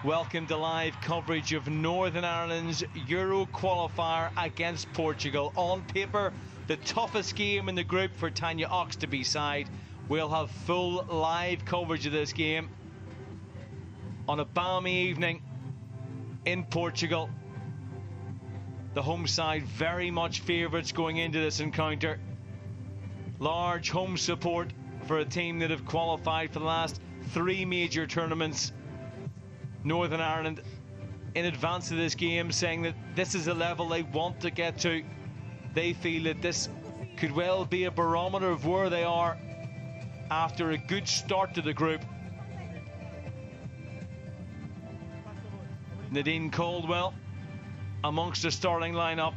Welcome to live coverage of Northern Ireland's Euro qualifier against Portugal. On paper, the toughest game in the group for Tanya Oxtoby's side. We'll have full live coverage of this game on a balmy evening in Portugal. The home side very much favourites going into this encounter. Large home support for a team that have qualified for the last 3 major tournaments. Northern Ireland in advance of this game saying that this is a level they want to get to. They feel that this could well be a barometer of where they are after a good start to the group. Nadine Caldwell amongst the starting lineup,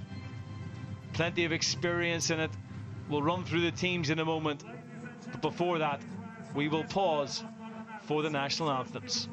plenty of experience in it. We'll run through the teams in a moment, but before that we will pause for the national anthems.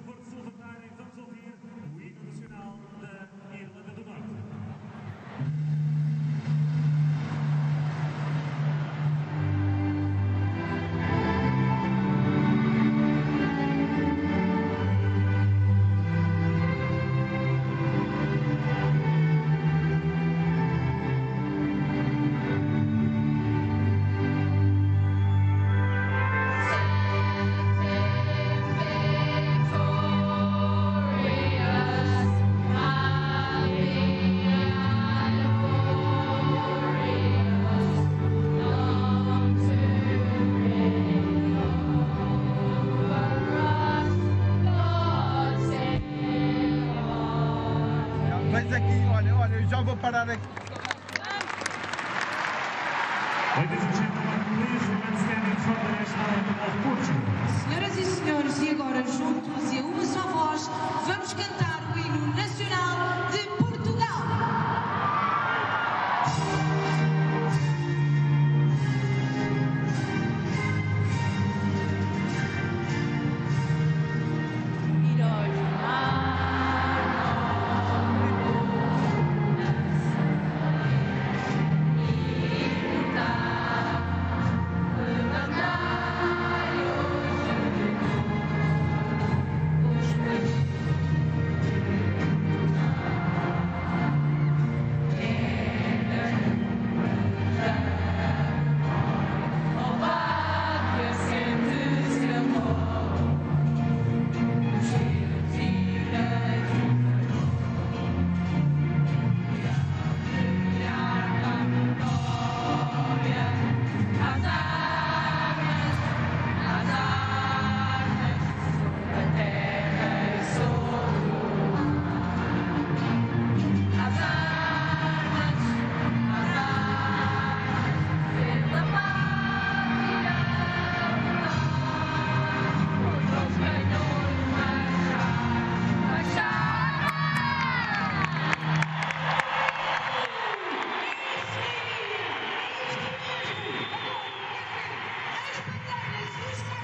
Ladies and gentlemen, please remain standing for the national anthem of Portugal. Senhoras e senhores, e agora juntos e a uma só voz, vamos cantar o hino nacional de Portugal.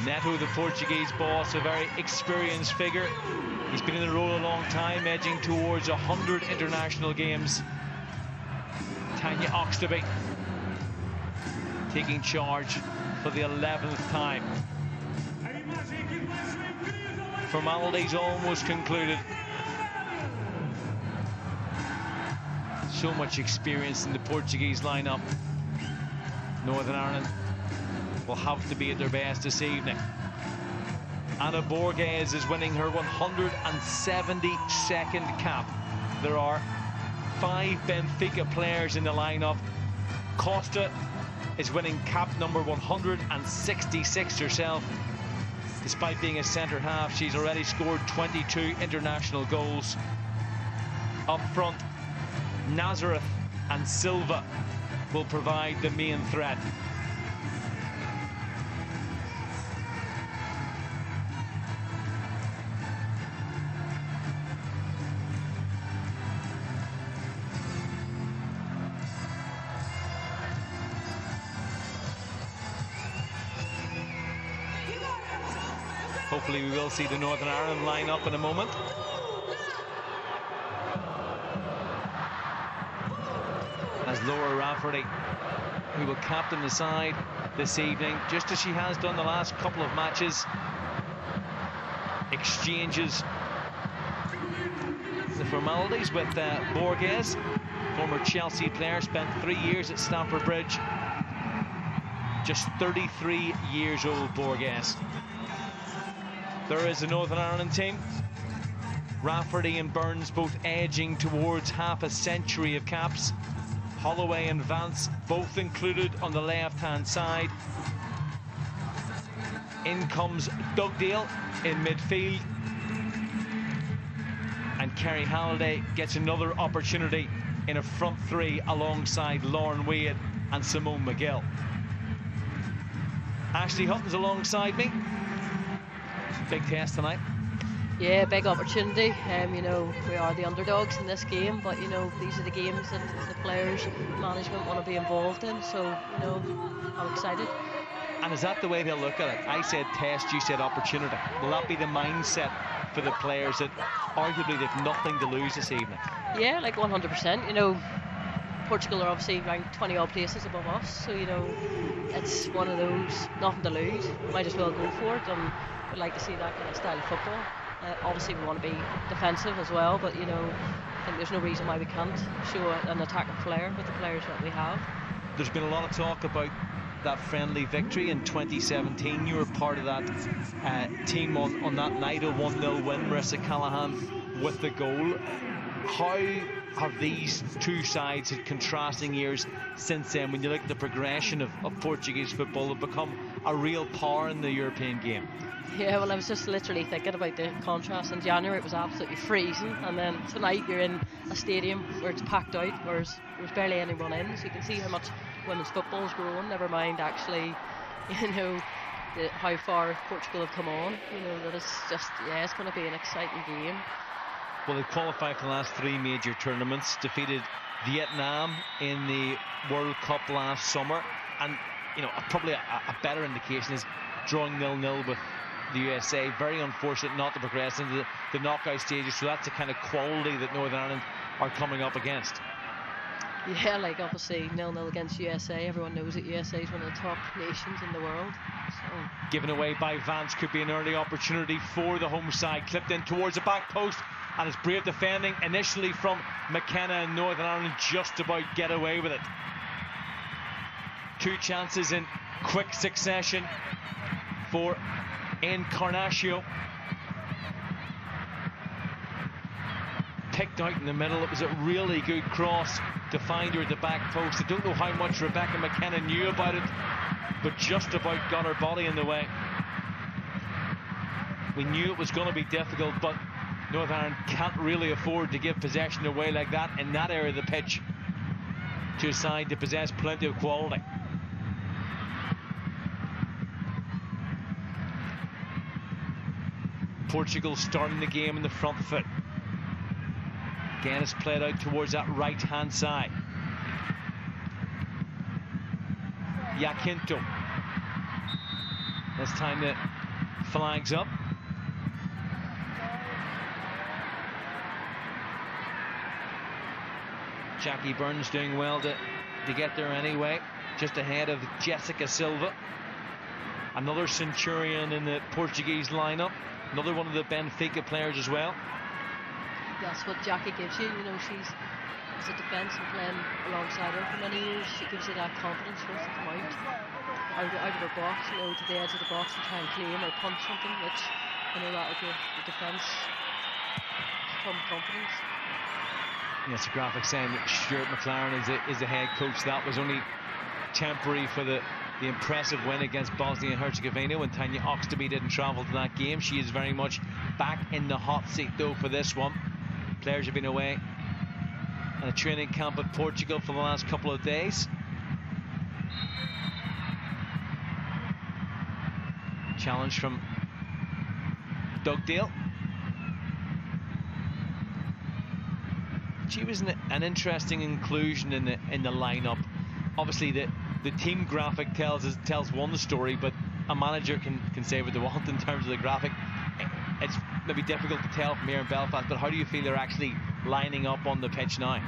Neto, the Portuguese boss, a very experienced figure. He's been in the role a long time, edging towards 100 international games. Tanya Oxtoby taking charge for the 11th time. Formalities almost concluded. So much experience in the Portuguese lineup. Northern Ireland will have to be at their best this evening. Ana Borges is winning her 172nd cap. There are 5 Benfica players in the lineup. Costa is winning cap number 166 herself. Despite being a centre half, she's already scored 22 international goals. Up front, Nazareth and Silva will provide the main threat. Hopefully we will see the Northern Ireland line up in a moment. As Laura Rafferty, who will captain the side this evening, just as she has done the last couple of matches, exchanges the formalities with Borges, former Chelsea player, spent 3 years at Stamford Bridge. Just 33 years old, Borges. There is a Northern Ireland team. Rafferty and Burns both edging towards half a century of caps. Holloway and Vance both included on the left-hand side. In comes Dugdale in midfield. And Kerry Halliday gets another opportunity in a front three alongside Lauren Wade and Simone McGill. Ashley Hutton's alongside me. Big test tonight. Yeah, big opportunity. You know, we are the underdogs in this game, but you know, these are the games that the players and management want to be involved in. So, you know, I'm excited. And is that the way they'll look at it? I said test, you said opportunity. Will that be the mindset for the players that arguably they've nothing to lose this evening? Yeah, like 100%. You know, Portugal are obviously ranked 20 odd places above us, so you know, it's one of those, nothing to lose. Might as well go for it, and we'd like to see that kind of style of football. Obviously we want to be defensive as well, but you know, I think there's no reason why we can't show an attacking flair with the players that we have. There's been a lot of talk about that friendly victory in 2017. You were part of that team on that night, a 1-0 win. Marissa Callahan with the goal. How have these two sides had contrasting years since then? When you look at the progression of Portuguese football, have become a real power in the European game. Yeah, well, I was just literally thinking about the contrast. In January it was absolutely freezing, and then tonight you're in a stadium where it's packed out, whereas there's barely anyone in, so you can see how much women's football is growing, never mind actually, you know, how far Portugal have come on. You know, that it's just, yeah, it's going to be an exciting game. Well, they qualified for the last 3 major tournaments, defeated Vietnam in the World Cup last summer, and you know, probably a better indication is drawing 0-0 with the USA. Very unfortunate not to progress into the knockout stages, so that's the kind of quality that Northern Ireland are coming up against. Yeah, like obviously 0-0 against USA. Everyone knows that USA is one of the top nations in the world. So. Given away by Vance, could be an early opportunity for the home side. Clipped in towards the back post, and it's brave defending initially from McKenna, and Northern Ireland just about get away with it. 2 chances in quick succession for Encarnacio. Picked out in the middle. It was a really good cross to find her at the back post. I don't know how much Rebecca McKenna knew about it, but just about got her body in the way. We knew it was going to be difficult, but Northern Ireland can't really afford to give possession away like that in that area of the pitch to a side that possess plenty of quality. Portugal starting the game in the front foot. Again, it's played out towards that right-hand side. Jacinto. This time the flags up. Jackie Burns doing well to get there anyway, just ahead of Jessica Silva. Another Centurion in the Portuguese lineup. Another one of the Benfica players as well. That's what Jackie gives you. You know, she's as a defence and playing alongside her for many years. She gives you that confidence for her to come out of her box, you know, to the edge of the box and try and claim or punch something, which, you know, that'll give the defence some confidence. Yes, a graphic saying that Stuart McLaren is the head coach. That was only temporary for the impressive win against Bosnia and Herzegovina when Tanya Oxtoby didn't travel to that game. She is very much back in the hot seat though for this one. Players have been away in a training camp at Portugal for the last couple of days. Challenge from Dugdale. She was an interesting inclusion in the lineup. Obviously the team graphic tells one story, but a manager can say what they want in terms of the graphic. It's maybe difficult to tell from here in Belfast, but how do you feel they're actually lining up on the pitch now?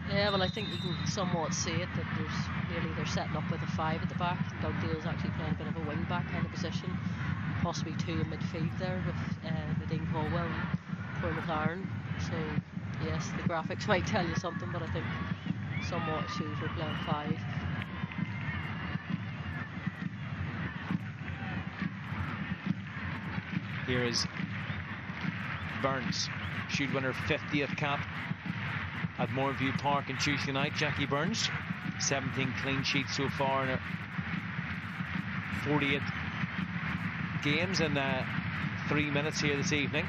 Yeah, well, I think you can somewhat see it, that they're setting up with a 5 at the back. Dugdale's actually playing a bit of a wing back kind of position, possibly 2 in midfield there with Nadine Caldwell and Troy McLaren. So yes, the graphics might tell you something, but I think somewhat shows we're playing 5. Here is Burns, should win her 50th cap at Moorview Park on Tuesday night. Jackie Burns, 17 clean sheets so far in her 48 games in 3 minutes here this evening.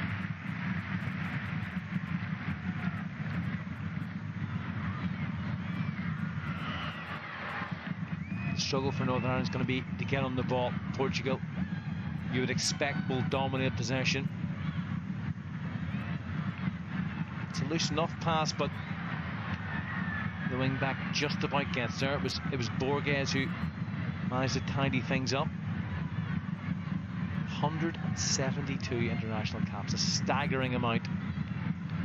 The struggle for Northern Ireland is going to be to get on the ball. Portugal, you would expect, will dominate possession. It's a loose enough pass, but the wing back just about gets there. It was Borges who managed to tidy things up. 172 international caps, a staggering amount.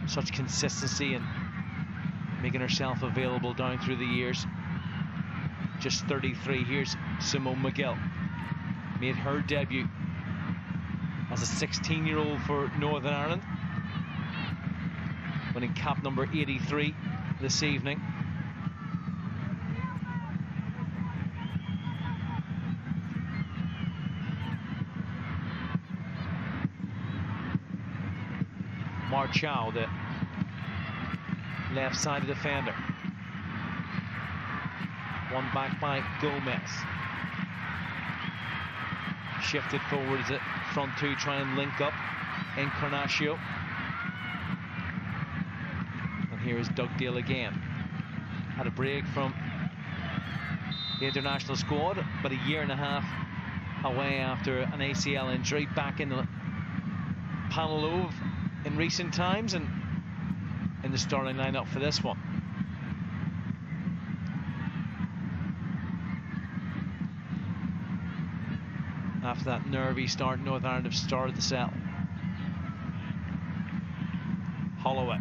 Such consistency and making herself available down through the years. Just 33. Here's Simone McGill, made her debut as a 16-year-old for Northern Ireland, winning cap number 83 this evening. Marchal, the left side defender. One back by Gomez. Shifted forwards at front two, try and link up Encarnacio. And here is Dugdale again. Had a break from the international squad, but a year and a half away after an ACL injury. Back in the Panelove in recent times and in the starting lineup for this one. After that nervy start, Northern Ireland have started to sell. Holloway.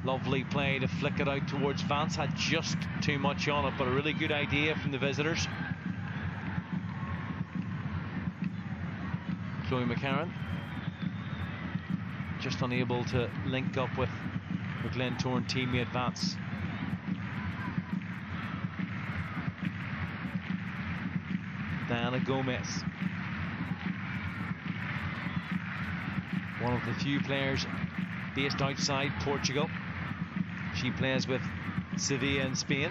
Lovely play to flick it out towards Vance. Had just too much on it, but a really good idea from the visitors. Chloe McCarran just unable to link up with her Glentoran teammate Vance. Diana Gomez, one of the few players based outside Portugal. She plays with Sevilla in Spain.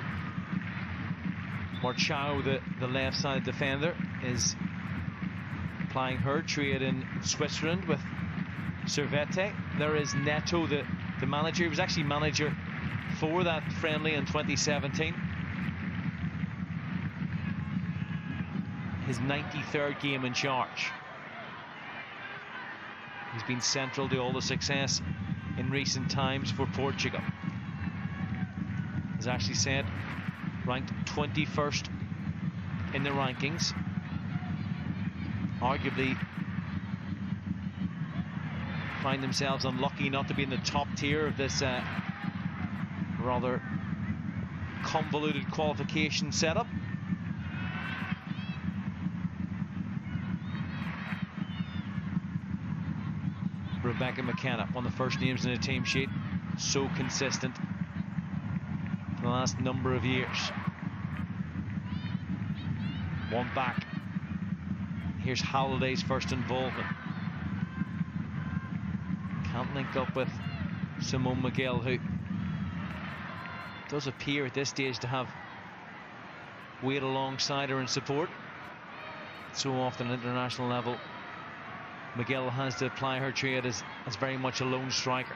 Marchao, the left side defender, is plying her trade in Switzerland with Servette. There is Neto, the manager. He was actually manager for that friendly in 2017. His 93rd game in charge. He's been central to all the success in recent times for Portugal. As Ashley said, ranked 21st in the rankings. Arguably find themselves unlucky not to be in the top tier of this rather convoluted qualification setup. Rebecca McKenna, one of the first names in the team sheet, so consistent for the last number of years. One back. Here's Halliday's first involvement. Can't link up with Simone McGill, who does appear at this stage to have weight alongside her in support. So often at international level, McGill has to apply her trade as very much a lone striker.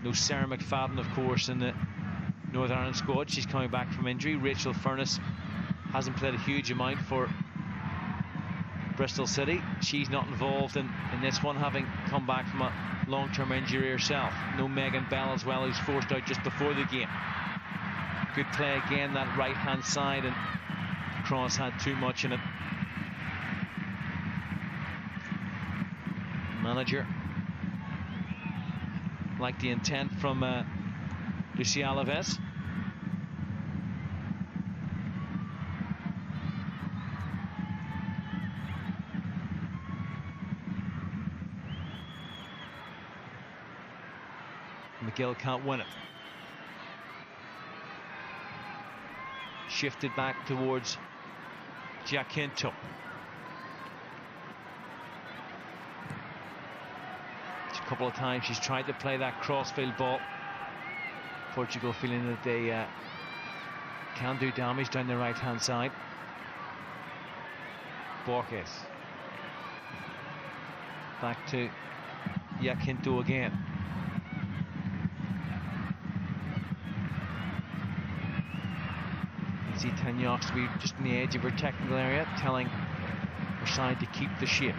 No Sarah McFadden, of course, in the Northern Ireland squad. She's coming back from injury. Rachel Furness hasn't played a huge amount for Bristol City. She's not involved in this one, having come back from a long-term injury herself. No Megan Bell as well, who's forced out just before the game. Good play again, that right-hand side, and cross had too much in it. Manager like the intent from Lucy Alaves. McGill can't win it. Shifted back towards Giacinto. A couple of times she's tried to play that crossfield ball. Portugal feeling that they can do damage down the right hand side. Borges. Back to Giacinto again. You see Tanya Ox to be just on the edge of her technical area, telling her side to keep the shape.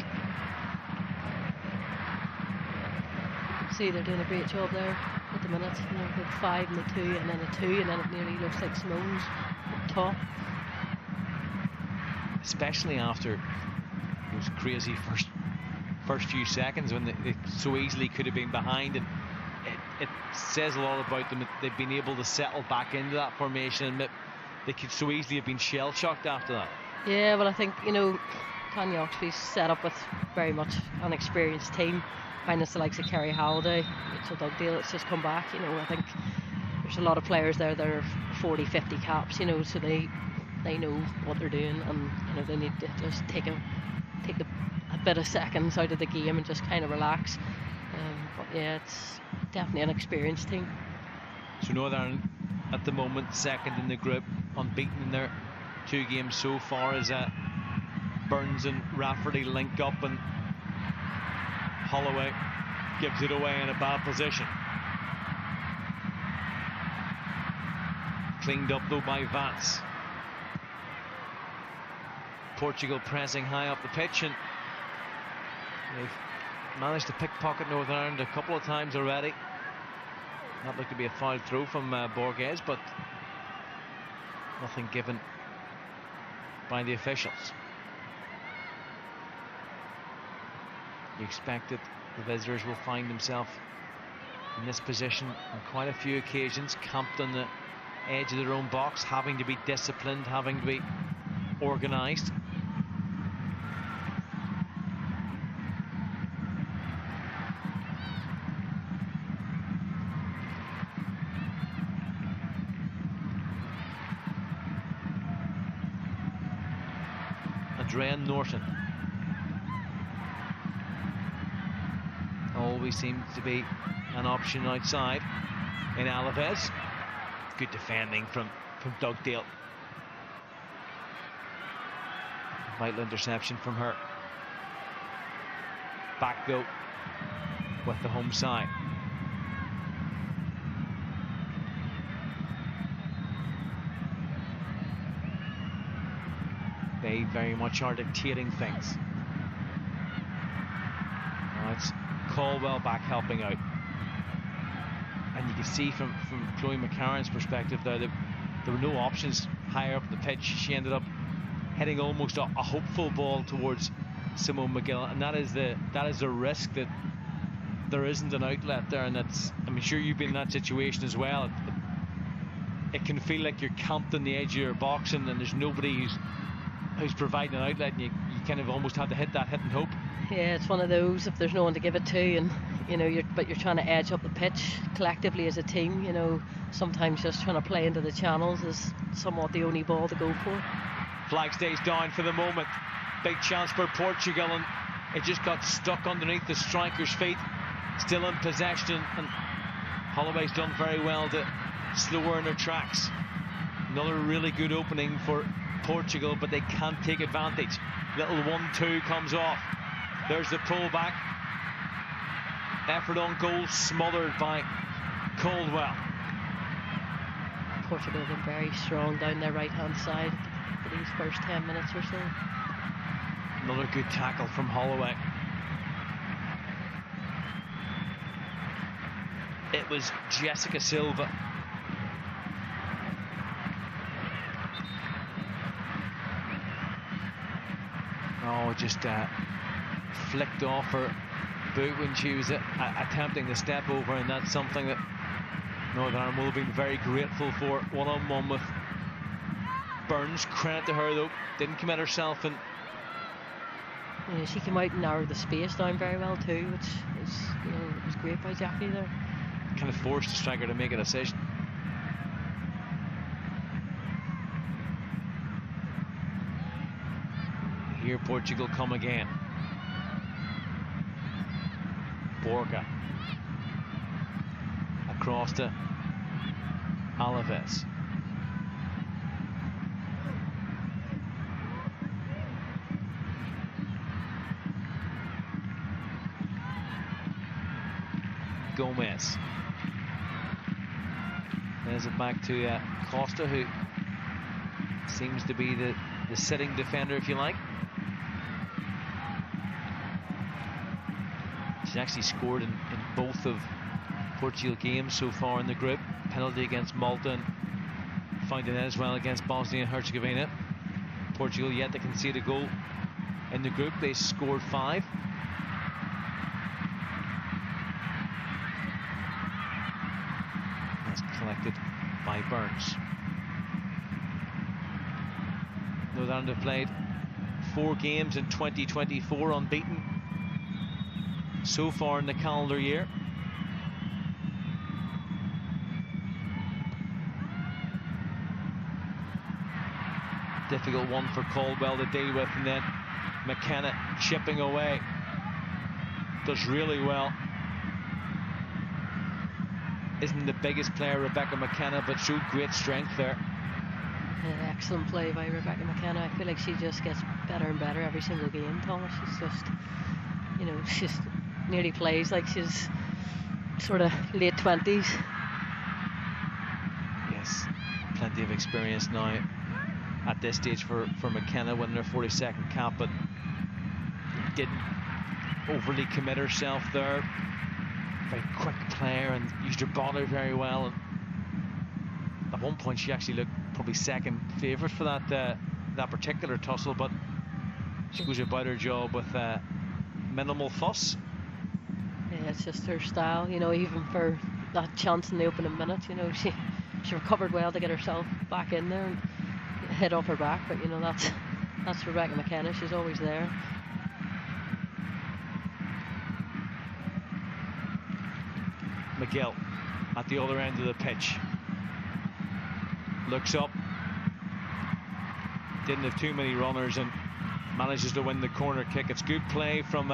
See, they're doing a great job there at the minute. You know, with 5 and a 2 and then a 2, and then it nearly looks like Simone's up top. Especially after those crazy first few seconds when they so easily could have been behind, and it says a lot about them that they've been able to settle back into that formation, and that they could so easily have been shell-shocked after that. Yeah, well, I think, you know, Tanya Oxley's set up with very much an experienced team, minus the likes of Kerry Halliday. So Dugdale, it's just come back. You know, I think there's a lot of players there that are 40, 50 caps, you know, so they know what they're doing, and you know, they need to just take a bit of seconds out of the game and just kind of relax. But yeah, it's definitely an experienced team. So Northern Ireland at the moment second in the group, unbeaten in their 2 games so far, as Burns and Rafferty link up, and Holloway gives it away in a bad position. Cleaned up though by Vance. Portugal pressing high up the pitch, and they've managed to pickpocket Northern Ireland a couple of times already. That looked to be a foul throw from Borges, but nothing given by the officials. You expect that the visitors will find themselves in this position on quite a few occasions, camped on the edge of their own box, having to be disciplined, having to be organised. Andrea Norton always seems to be an option outside in Alaves. Good defending from Dugdale. Vital interception from her. Back though with the home side. They very much are dictating things. Now it's Caldwell back helping out. And you can see from Chloe McCarran's perspective there that there were no options higher up the pitch. She ended up heading almost a hopeful ball towards Simone McGill, and that is the risk, that there isn't an outlet there, and that's, I'm sure you've been in that situation as well. It can feel like you're camped on the edge of your box, and there's nobody who's providing an outlet, and you kind of almost have to hit and hope. Yeah, it's one of those, if there's no one to give it to, and you know, you're trying to edge up the pitch collectively as a team. You know, sometimes just trying to play into the channels is somewhat the only ball to go for. Flag stays down for the moment. Big chance for Portugal, and it just got stuck underneath the striker's feet. Still in possession, and Holloway's done very well to slow her in her tracks. Another really good opening for Portugal, but they can't take advantage. Little 1-2 comes off. There's the pullback. Effort on goal smothered by Caldwell. Portugal have been very strong down their right hand side for these first 10 minutes or so. Another good tackle from Holloway. It was Jessica Silva. Oh, just flicked off her boot when she was attempting to step over, and that's something that Northern Ireland will have been very grateful for. One-on-one with Burns. Credit to her though, didn't commit herself, and yeah, she came out and narrowed the space down very well too, which is, you know, it was great by Jackie there. kind of forced the striker to make a decision. Here Portugal come again. Borja across to Alaves. Gomez. There's it back to Costa, who seems to be the sitting defender, if you like. She's actually scored in both of Portugal games so far in the group. Penalty against Malta and found it as well against Bosnia and Herzegovina. Portugal yet to concede a goal in the group. They scored 5. That's collected by Burns. Northern Ireland have played 4 games in 2024, unbeaten so far in the calendar year. Difficult one for Caldwell to deal with, and then McKenna chipping away. Does really well. Isn't the biggest player, Rebecca McKenna, but showed great strength there. Excellent play by Rebecca McKenna. I feel like she just gets better and better every single game, Thomas. She's just, you know, she's nearly plays like she's sort of late 20s. Yes, plenty of experience now at this stage for McKenna, winning her 42nd cap, but didn't overly commit herself there. Very quick player and used her body very well. And at one point, she actually looked probably second favourite for that particular tussle, but she goes about her job with minimal fuss. Yeah, it's just her style, you know. Even for that chance in the opening minute, you know, she recovered well to get herself back in there and hit off her back. But you know, that's Rebecca McKenna. She's always there. McGill at the other end of the pitch. Looks up. Didn't have too many runners and manages to win the corner kick. It's good play from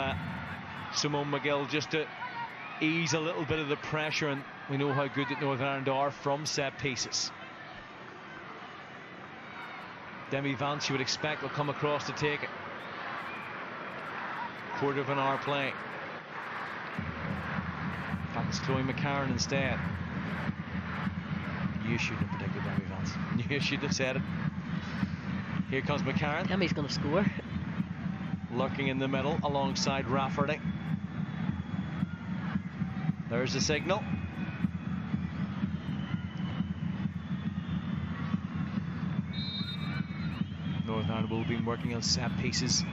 Simone McGill just to ease a little bit of the pressure, and we know how good that Northern Ireland are from set pieces. Demi Vance, you would expect, will come across to take it. Quarter of an hour play. In fact, it's Chloe McCarron instead. You shouldn't have predicted Demi Vance. You should have said it. Here comes McCarron. Demi's going to score. Lurking in the middle alongside Rafferty. There's the signal. Northern Ireland will be working on set pieces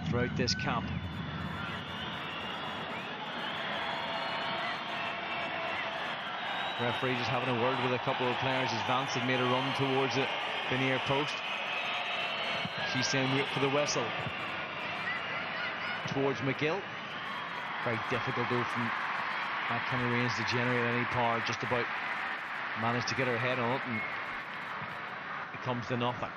throughout this camp. Referee just having a word with a couple of players as Vance had made a run towards it, the near post. She's saying wait for the whistle. Towards McGill. Very difficult though from that kind of range to generate any power. Just about managed to get her head on it, and it comes to nothing.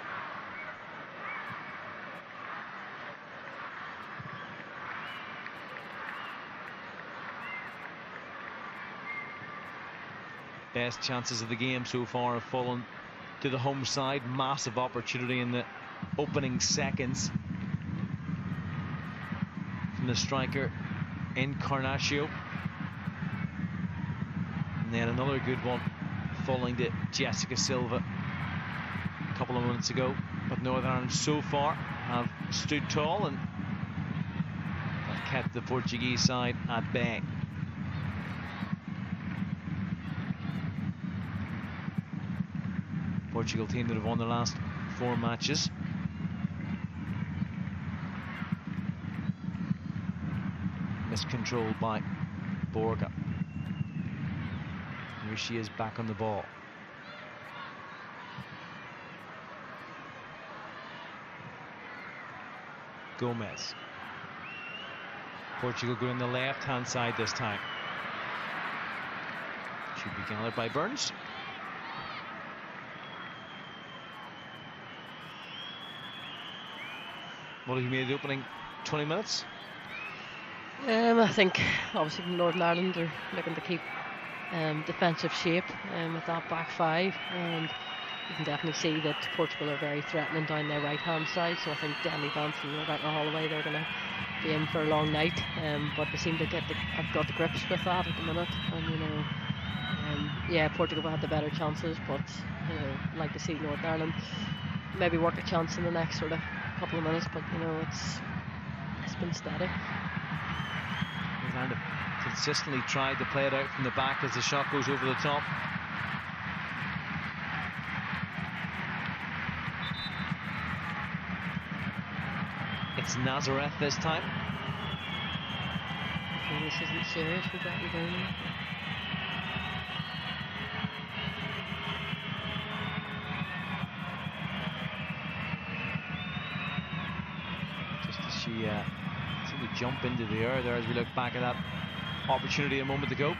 Best chances of the game so far have fallen to the home side. Massive opportunity in the opening seconds from the striker Encarnacio, and then another good one falling to Jessica Silva a couple of minutes ago. But Northern Ireland so far have stood tall and have kept the Portuguese side at bay. Portugal team that have won the last 4 matches. Miscontrolled by Borja. Here she is back on the ball. Gomez. Portugal going the left-hand side this time. Should be gathered by Burns. What have you made the opening 20 minutes? I think obviously from Northern Ireland are looking to keep defensive shape with that back five, and you can definitely see that Portugal are very threatening down their right hand side. So I think Demi Vance and Rebecca Holloway, they're going to be in for a long night, but they seem to have got the grips with that at the minute. And you know, yeah, Portugal will have the better chances, but you know, I'd like to see Northern Ireland maybe work a chance in the next sort of couple of minutes. But you know, it's been steady. Northern Ireland consistently tried to play it out from the back as the shot goes over the top. It's Nazareth this time. Okay, this isn't serious, we got you down. Just as she seemed to jump into the air there as we look back at that opportunity a moment ago.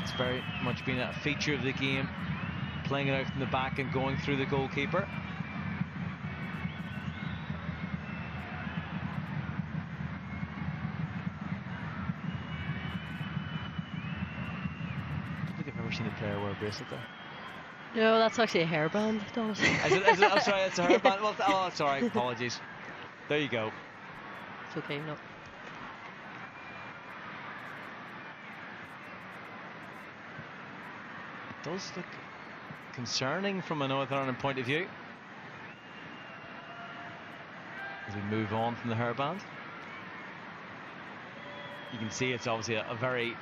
It's very much been a feature of the game, playing it out from the back and going through the goalkeeper. Seen a player wear a bracelet there. No, that's actually a hairband, Thomas. Is it, I'm sorry, it's a hairband. Well, oh, sorry, apologies. There you go. It's okay, no. It does look concerning from a Northern Ireland point of view as we move on from the hairband. You can see it's obviously a very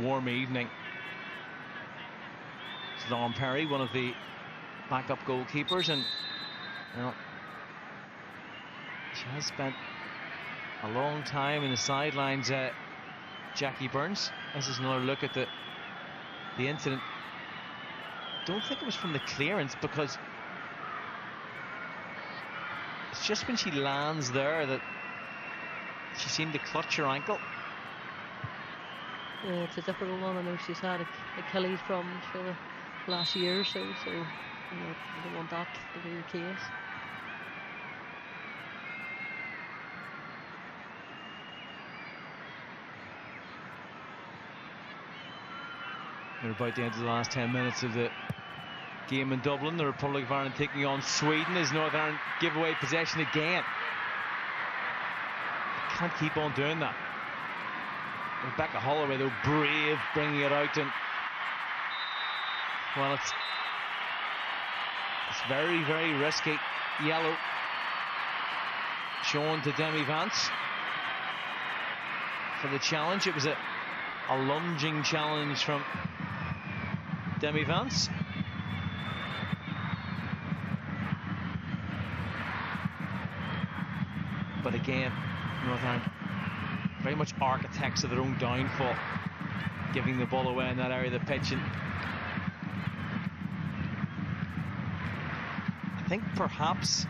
warm evening. Lauren Perry, one of the backup goalkeepers, and well, she has spent a long time in the sidelines. Jackie Burns. This is another look at the incident. Don't think it was from the clearance, because it's just when she lands there that she seemed to clutch her ankle. Yeah, it's a difficult one. I know she's had Achilles problems for the last year or so, you know, I don't want that to be the case. We're about the end of the last 10 minutes of the game in Dublin. The Republic of Ireland taking on Sweden as Northern Ireland give away possession again. Can't keep on doing that. Rebecca Holloway, though, brave, bringing it out, and well, it's very, very risky. Yellow shown to Demi Vance for the challenge. It was a lunging challenge from Demi Vance. But again, Northern Ireland very much architects of their own downfall, giving the ball away in that area of the pitch. And I think perhaps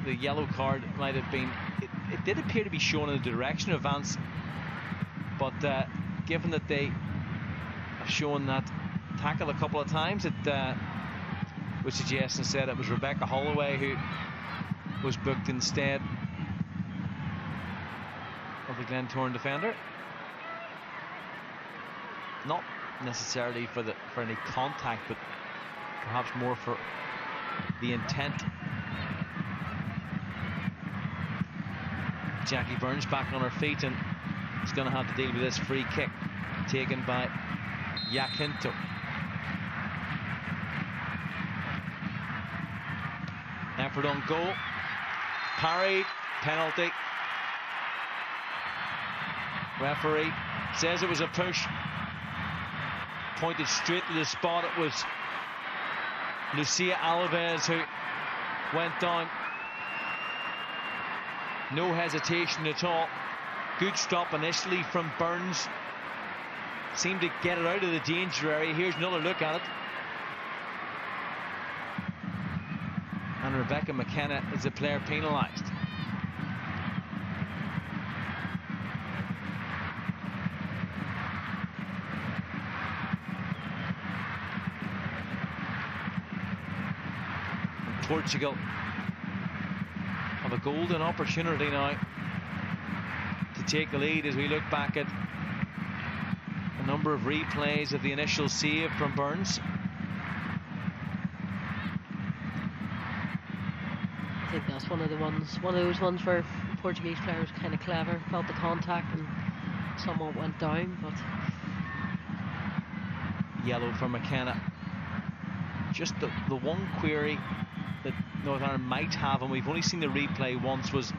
the yellow card might have been, it did appear to be shown in the direction of Vance, but given that they have shown that tackle a couple of times, it would suggest instead it was Rebecca Holloway who was booked instead of the Glentoran defender. Not necessarily for any contact, but perhaps more for the intent. Jackie Burns back on her feet and is going to have to deal with this free kick taken by Jacinto. Effort on goal, parried, penalty. Referee says it was a push, pointed straight to the spot. It was Lucia Alves who went down. No hesitation at all. Good stop initially from Burns. Seemed to get it out of the danger area. Here's another look at it. And Rebecca McKenna is the player penalised. Portugal have a golden opportunity now to take the lead as we look back at a number of replays of the initial save from Burns. I think that's one of those ones where Portuguese players kind of clever, felt the contact and somewhat went down, but yellow for McKenna. Just the one query that Northern Ireland might have, and we've only seen the replay once, was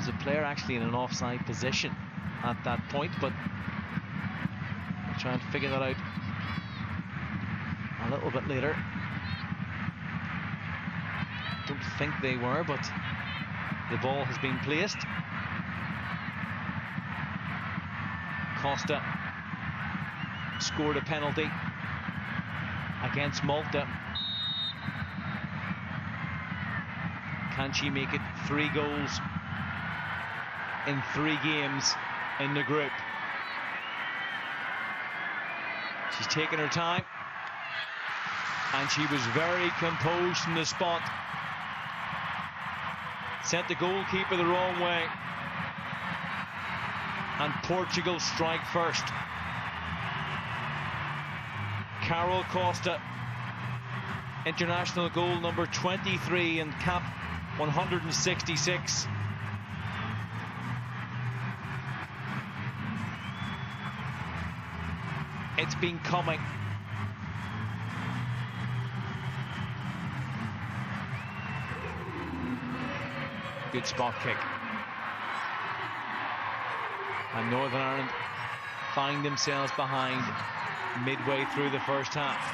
the player actually in an offside position at that point, but we'll try and figure that out a little bit later. Don't think they were, but the ball has been placed. Costa scored a penalty against Malta. Can she make it 3 goals in 3 games in the group? She's taken her time, and she was very composed from the spot. Sent the goalkeeper the wrong way, and Portugal strike first. Carol Costa, international goal number 23 and cap 166. It's been coming. Good spot kick. And Northern Ireland find themselves behind midway through the first half.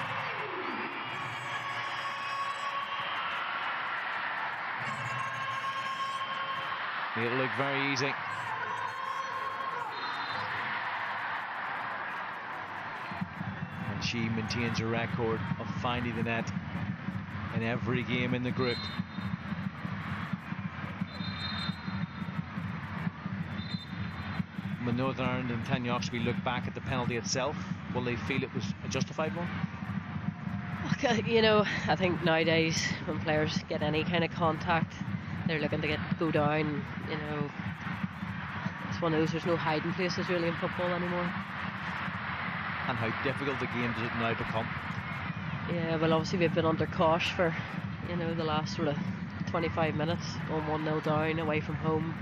It'll look very easy. And she maintains a record of finding the net in every game in the group. When Northern Ireland and Tanya Oxtoby look back at the penalty itself, will they feel it was a justified one? You know, I think nowadays when players get any kind of contact, they're looking to go down. You know, it's one of those, there's no hiding places really in football anymore. And how difficult the game does it now become? Yeah, well, obviously we've been under cosh for, you know, the last sort of 25 minutes, going 1-0 down away from home.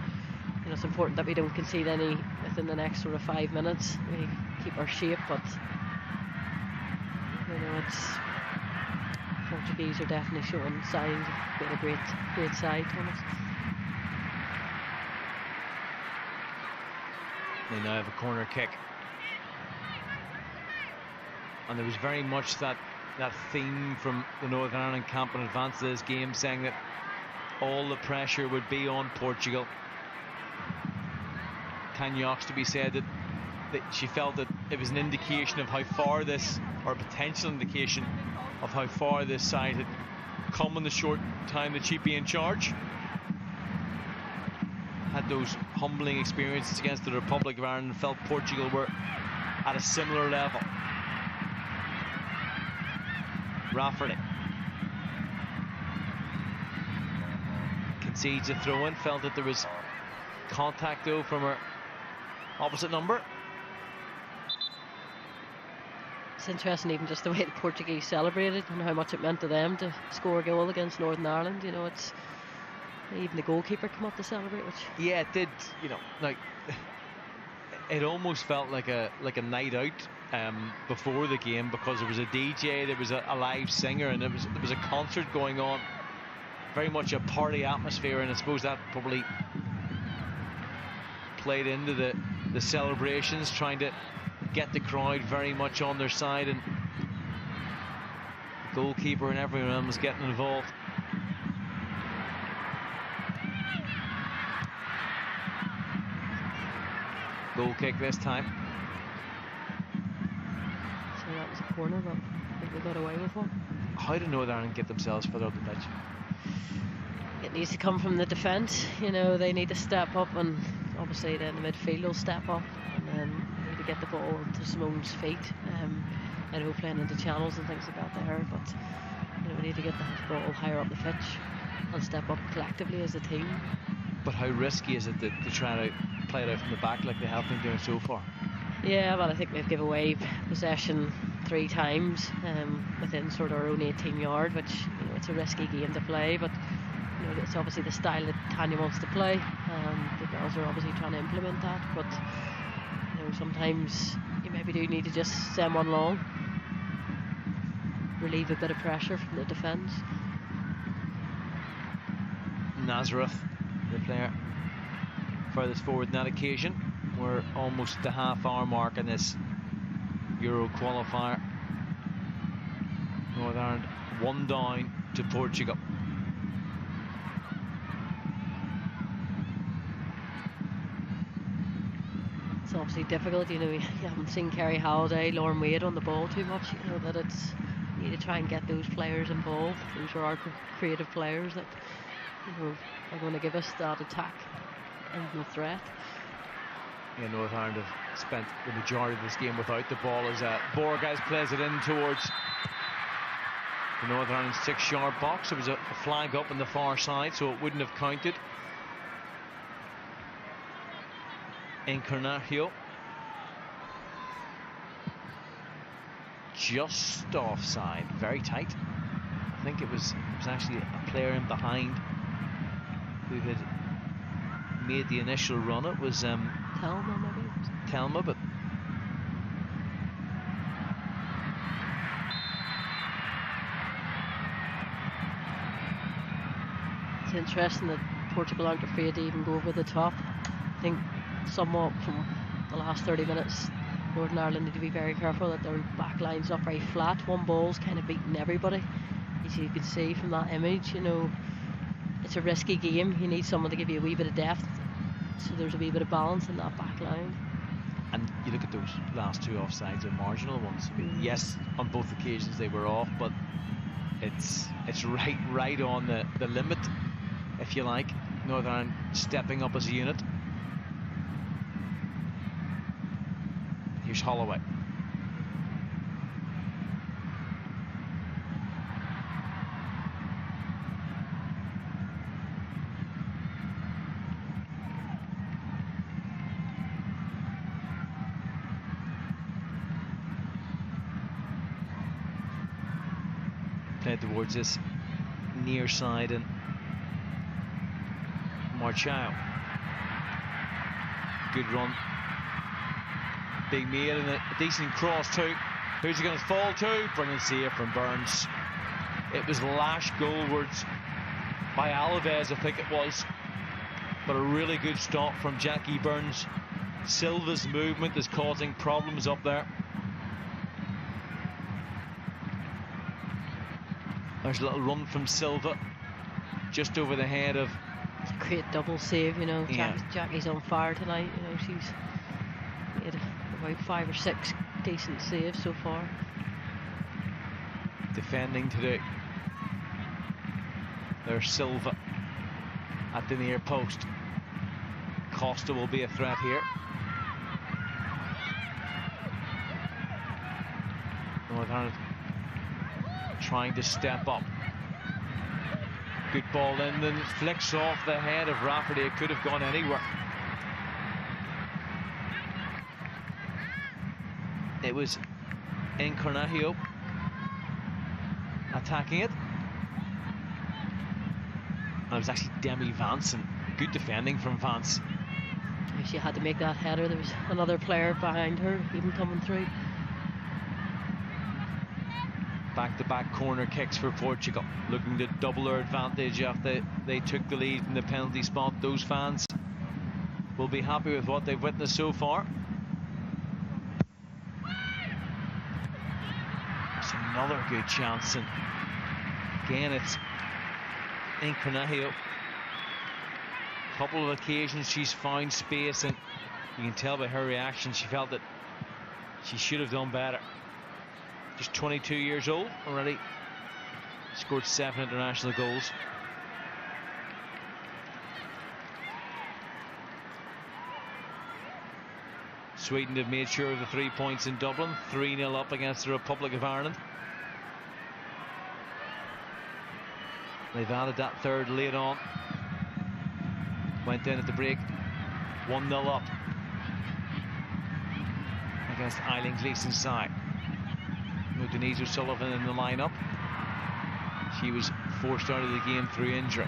You know, it's important that we don't concede any within the next sort of 5 minutes. We keep our shape, but you know, Portuguese are definitely showing signs of being a great side, Thomas. They now have a corner kick, and there was very much that theme from the Northern Ireland camp in advance of this game, saying that all the pressure would be on Portugal. Tanya Oxtoby said that she felt that it was an indication of how far this, or a potential indication of how far this side had come in the short time that she'd be in charge. Had those humbling experiences against the Republic of Ireland and felt Portugal were at a similar level. Rafferty concedes a throw-in, felt that there was contact though from her opposite number. It's interesting even just the way the Portuguese celebrated and how much it meant to them to score a goal against Northern Ireland. You know, it's even the goalkeeper come up to celebrate, which yeah, it did. You know, like it almost felt like a night out before the game, because there was a DJ, there was a live singer, and there was a concert going on. Very much a party atmosphere, and I suppose that probably played into the celebrations, trying to get the crowd very much on their side, and the goalkeeper and everyone was getting involved. Goal kick this time. So that was a corner, but I think they got away with one. How did Northern Ireland get themselves further up the pitch? It needs to come from the defence. You know, they need to step up, and obviously then the midfield will step up, and then they need to get the ball into Simone's feet, and hopefully into channels and things like that there. But you we need to get the ball higher up the pitch and step up collectively as a team. But how risky is it to try to play it out from the back like they have been doing so far? Yeah, well, I think we've given away possession 3 times within sort of our own 18 yard, which it's a risky game to play, but it's obviously the style that Tanya wants to play. The girls are obviously trying to implement that, but sometimes you maybe do need to just send one long, relieve a bit of pressure from the defence. Nazareth, the player furthest forward in that occasion. We're almost at the half-hour mark in this Euro qualifier. Northern Ireland 1 down to Portugal. It's obviously difficult, you haven't seen Kerry Halliday, Lauren Wade on the ball too much, that it's, you need to try and get those players involved. Those are our creative players that, are going to give us that attack and the threat. Yeah, Northern Ireland have spent the majority of this game without the ball as Borgas plays it in towards the Northern Ireland 6-yard box. There was a flag up on the far side, so it wouldn't have counted. Encarnacio just offside, very tight. I think it was actually a player in behind who had made the initial run. It was Thelma, maybe. Thelma, but it's interesting that Portugal aren't afraid to even go over the top. I think somewhat from the last 30 minutes, Northern Ireland need to be very careful that their back line's not very flat. One ball's kind of beating everybody, as you can see from that image. It's a risky game. You need someone to give you a wee bit of depth, so there's a wee bit of balance in that back line. And you look at those last 2 offsides, are marginal ones. I mean, yes, on both occasions they were off, but it's right on the limit, if you like. Northern Ireland stepping up as a unit. Here's Holloway. Played towards this near side, and Marchao. Good run. Big meal and a decent cross too. Who's he going to fall to? Brilliant save from Burns. It was lashed goalwards by Alves, I think it was. But a really good stop from Jackie Burns. Silva's movement is causing problems up there. There's a little run from Silva, just over the head of. It's a great double save, Yeah. Jackie's on fire tonight. She's made about 5 or 6 decent saves so far. Defending today. There's Silva at the near post. Costa will be a threat here. Northern Ireland trying to step up. Good ball in, then flicks off the head of Rafferty. It could have gone anywhere. It was Encarnacio attacking it. And it was actually Demi Vance, and good defending from Vance. She had to make that header. There was another player behind her, even coming through. Back-to-back corner kicks for Portugal, looking to double their advantage after they took the lead in the penalty spot. Those fans will be happy with what they've witnessed so far. It's another good chance, and again it's Encarnacio. A couple of occasions she's found space, and you can tell by her reaction she felt that she should have done better. Just 22 years old, already scored 7 international goals. Sweden have made sure of the 3 points in Dublin, 3-0 up against the Republic of Ireland. They've added that third late on. Went in at the break, 1-0 up against Eileen Gleeson's side. No Denise O'Sullivan in the lineup. She was forced out of the game through injury.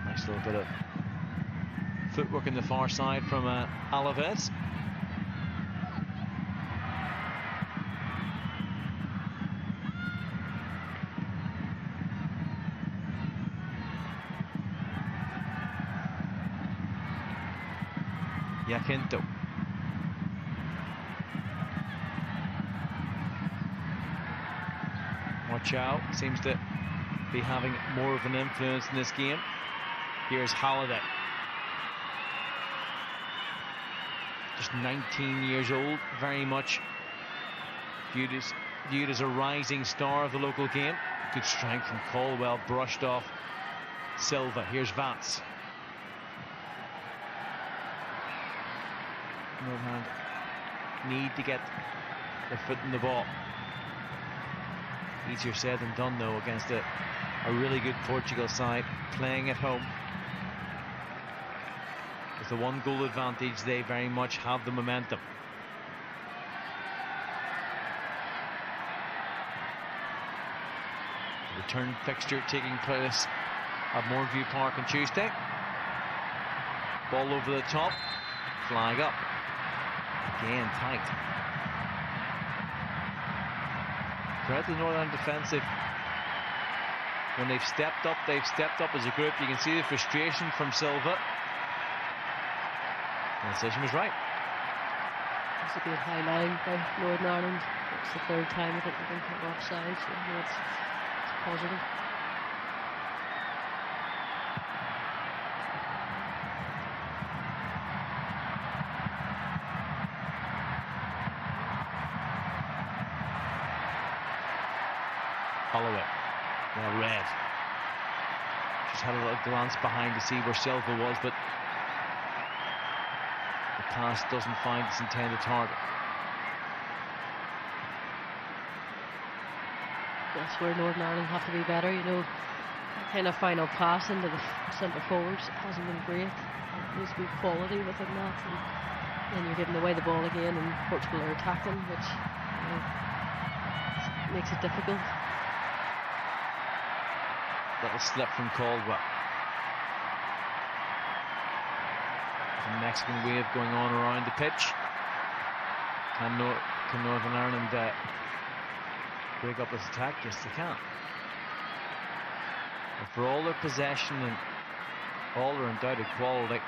Nice little bit of footwork in the far side from Alaves. Jacinto. Marchal seems to be having more of an influence in this game. Here's Halliday. Just 19 years old, very much viewed as a rising star of the local game. Good strength from Caldwell, brushed off Silva. Here's Vance. Northern need to get their foot in the ball. Easier said than done, though, against a really good Portugal side playing at home. With the 1-goal advantage, they very much have the momentum. The return fixture taking place at Moorview Park on Tuesday. Ball over the top, flag up. Again, tight. Credit to the Northern defensive. When they've stepped up as a group. You can see the frustration from Silva. The decision was right. It's a good high line by Northern Ireland. It's the third time I think they've been put offside, so it's positive. Holloway, well read. Just had a little glance behind to see where Silva was, but the pass doesn't find its intended target. That's where Northern Ireland have to be better, you know. That kind of final pass into the centre forwards hasn't been great. There's good quality within that, and then you're giving away the ball again, and Portugal are attacking, which makes it difficult. Little slip from Caldwell. The Mexican wave going on around the pitch. Can Northern Ireland break up this attack? Yes, they can. But for all their possession and all their undoubted quality,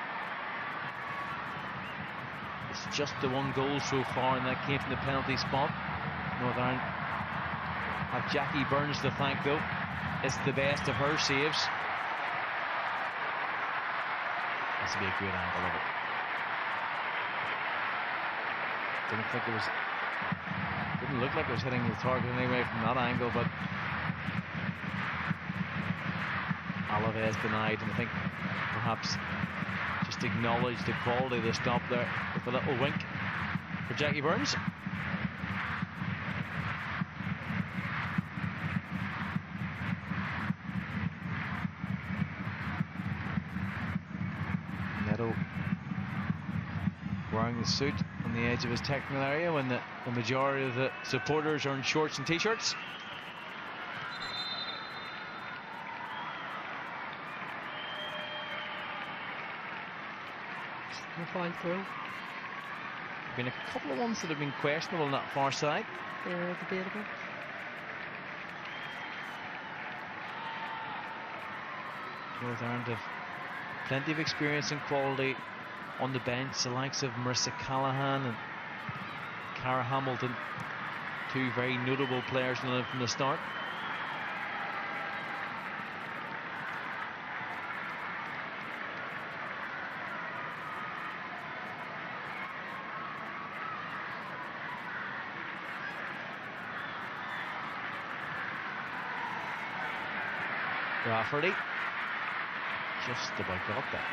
it's just the 1 goal so far, and that came from the penalty spot. Northern Ireland have Jackie Burns to thank, though. It's the best of her saves. This would be a great angle of it. Didn't look like it was hitting the target anyway from that angle, but Alaves denied, and I think perhaps just acknowledged the quality of the stop there with a little wink for Jackie Burns. Wearing the suit on the edge of his technical area when the majority of the supporters are in shorts and t-shirts. Fine through. Been a couple of ones that have been questionable on that far side. They're debatable. Northern Ireland have plenty of experience and quality on the bench, the likes of Marissa Callahan and Cara Hamilton, two very notable players from the start. Rafferty just about got that.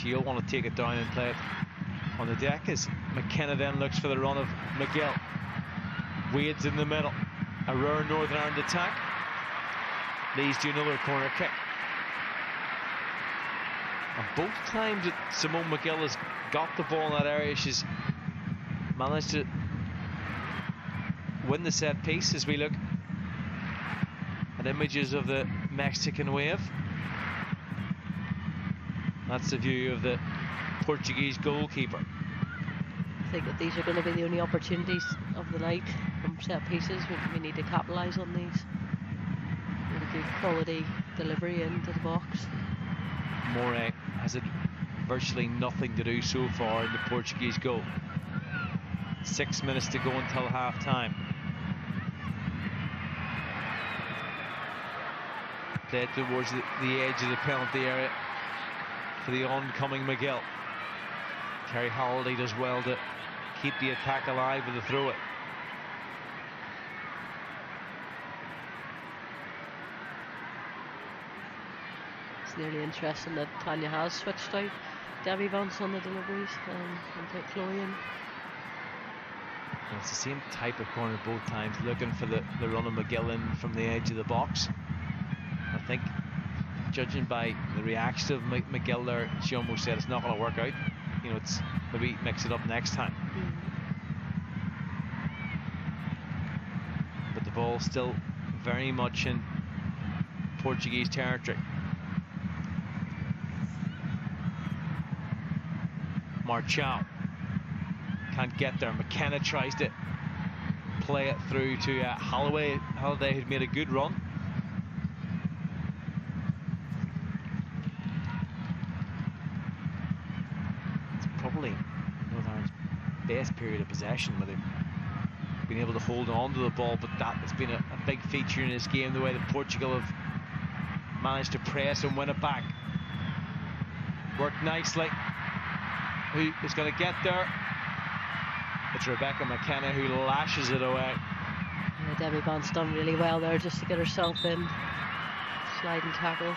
She'll want to take it down and play it on the deck as McKenna then looks for the run of McGill. Wade's in the middle. A rare Northern Ireland attack leads to another corner kick. And both times that Simone McGill has got the ball in that area, she's managed to win the set piece. As we look at images of the Mexican wave, that's the view of the Portuguese goalkeeper. I think that these are going to be the only opportunities of the night from set pieces. We need to capitalise on these. Really good quality delivery into the box. Moray has had virtually nothing to do so far in the Portuguese goal. 6 minutes to go until half time. Played towards the edge of the penalty area for the oncoming McGill. Kerry Halliday does well to keep the attack alive with a throw-in. It's nearly interesting that Tanya has switched out Debbie Vance on the deliveries and put Chloe in. And it's the same type of corner both times, looking for the run of McGill in from the edge of the box. I think, judging by the reaction of McGill there, she almost said it's not going to work out. You know, it's maybe mix it up next time. But the ball still very much in Portuguese territory. Marchal can't get there. McKenna tries to play it through to Halliday, who'd made a good run. It's probably Northern Ireland's best period of possession, where they've been able to hold on to the ball, but that has been a big feature in this game, the way that Portugal have managed to press and win it back. Worked nicely. Who is going to get there? It's Rebecca McKenna who lashes it away. Yeah, Debbie Vance done really well there just to get herself in. Sliding tackle.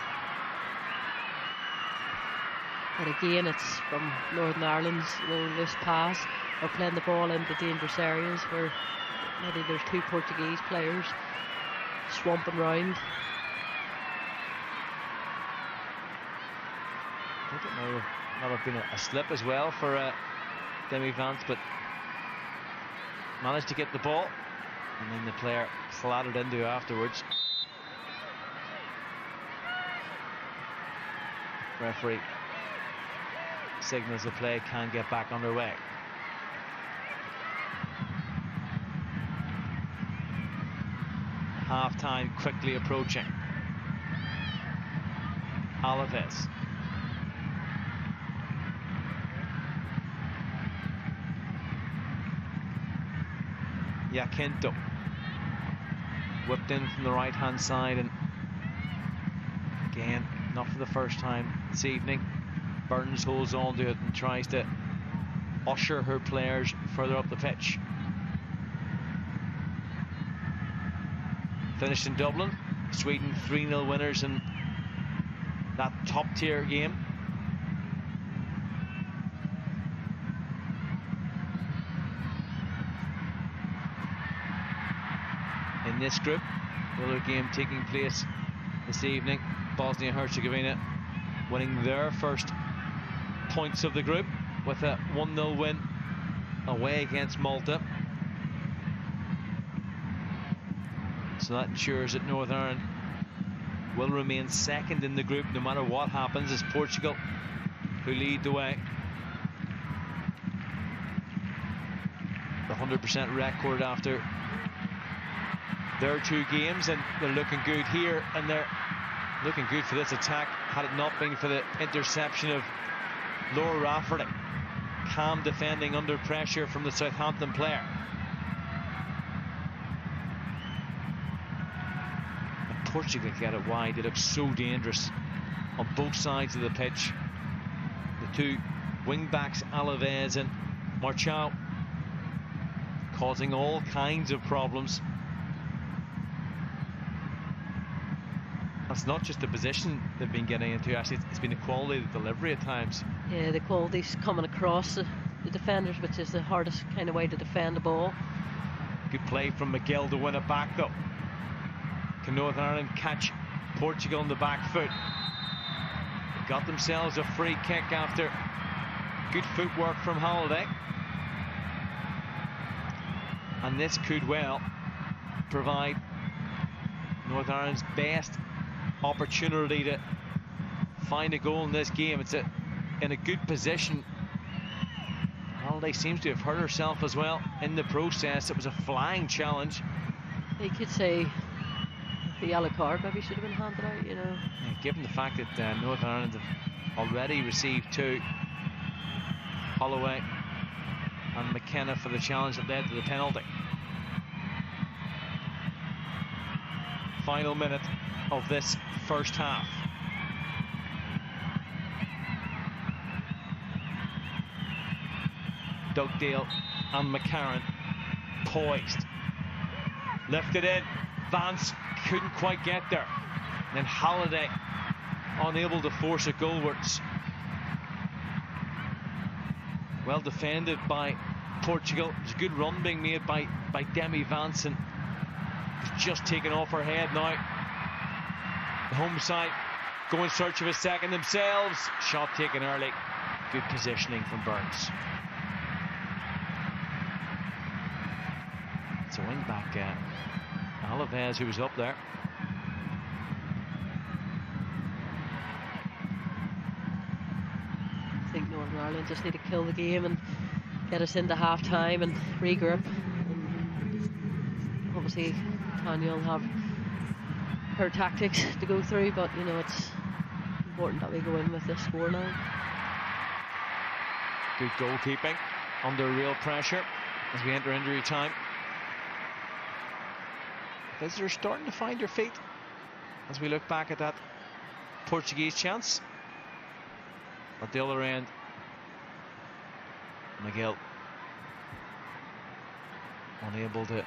But again, it's from Northern Ireland's loose pass, or playing the ball into dangerous areas where maybe there's two Portuguese players swamping round. I think it may not have been a slip as well for Demi Vance, but managed to get the ball, and then the player clattered into afterwards. Referee signals the play can get back underway. Half time quickly approaching. Alaves. Jacinto whipped in from the right hand side, and again, not for the first time this evening, Burns holds on to it and tries to usher her players further up the pitch. Finished in Dublin, Sweden 3-0 winners in that top tier game. In this group, the other game taking place this evening, Bosnia-Herzegovina winning their first points of the group with a 1-0 win away against Malta. So that ensures that Northern Ireland will remain second in the group no matter what happens, as Portugal, who lead the way. The 100% record after their two games, and they're looking good here, and they're looking good for this attack had it not been for the interception of Laura Rafferty. Calm defending under pressure from the Southampton player. And Portugal get it wide. They look so dangerous on both sides of the pitch. The two wing backs, Alaves and Marchal, causing all kinds of problems. That's not just the position they've been getting into, actually, it's been the quality of the delivery at times. Yeah, the quality's coming across the defenders, which is the hardest kind of way to defend the ball. Good play from McGill to win it back, though. Can Northern Ireland catch Portugal on the back foot? They got themselves a free kick after good footwork from Holiday. And this could well provide Northern Ireland's best opportunity to find a goal in this game. It's in a good position. Holiday seems to have hurt herself as well in the process. It was a flying challenge. You could say the yellow card maybe should have been handed out, you know. Yeah, given the fact that Northern Ireland have already received 2. Holloway and McKenna for the challenge that led to the penalty. Final minute of this first half. Dugdale and McCarran poised. Lifted in. Vance couldn't quite get there. And then Halliday unable to force it goalwards. Well defended by Portugal. There's a good run being made by Demi Vance, and just taken off her head now. The home side go in search of a second themselves. Shot taken early. Good positioning from Burns. It's a wing back, Alaves, who was up there. I think Northern Ireland just need to kill the game and get us into half time and regroup. And obviously Tanya will have her tactics to go through, but you know, it's important that we go in with this score now. Good goalkeeping under real pressure as we enter injury time. Visitors starting to find their feet as we look back at that Portuguese chance. At the other end, McGill unable to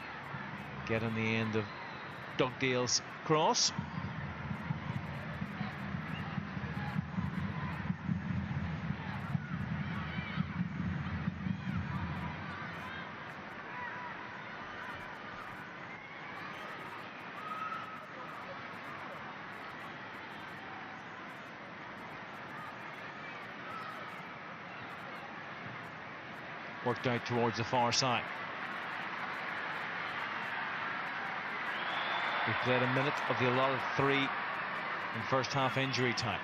get on the end of Dugdale's cross. Worked out towards the far side. We played a minute of the allotted 3 in first half injury time.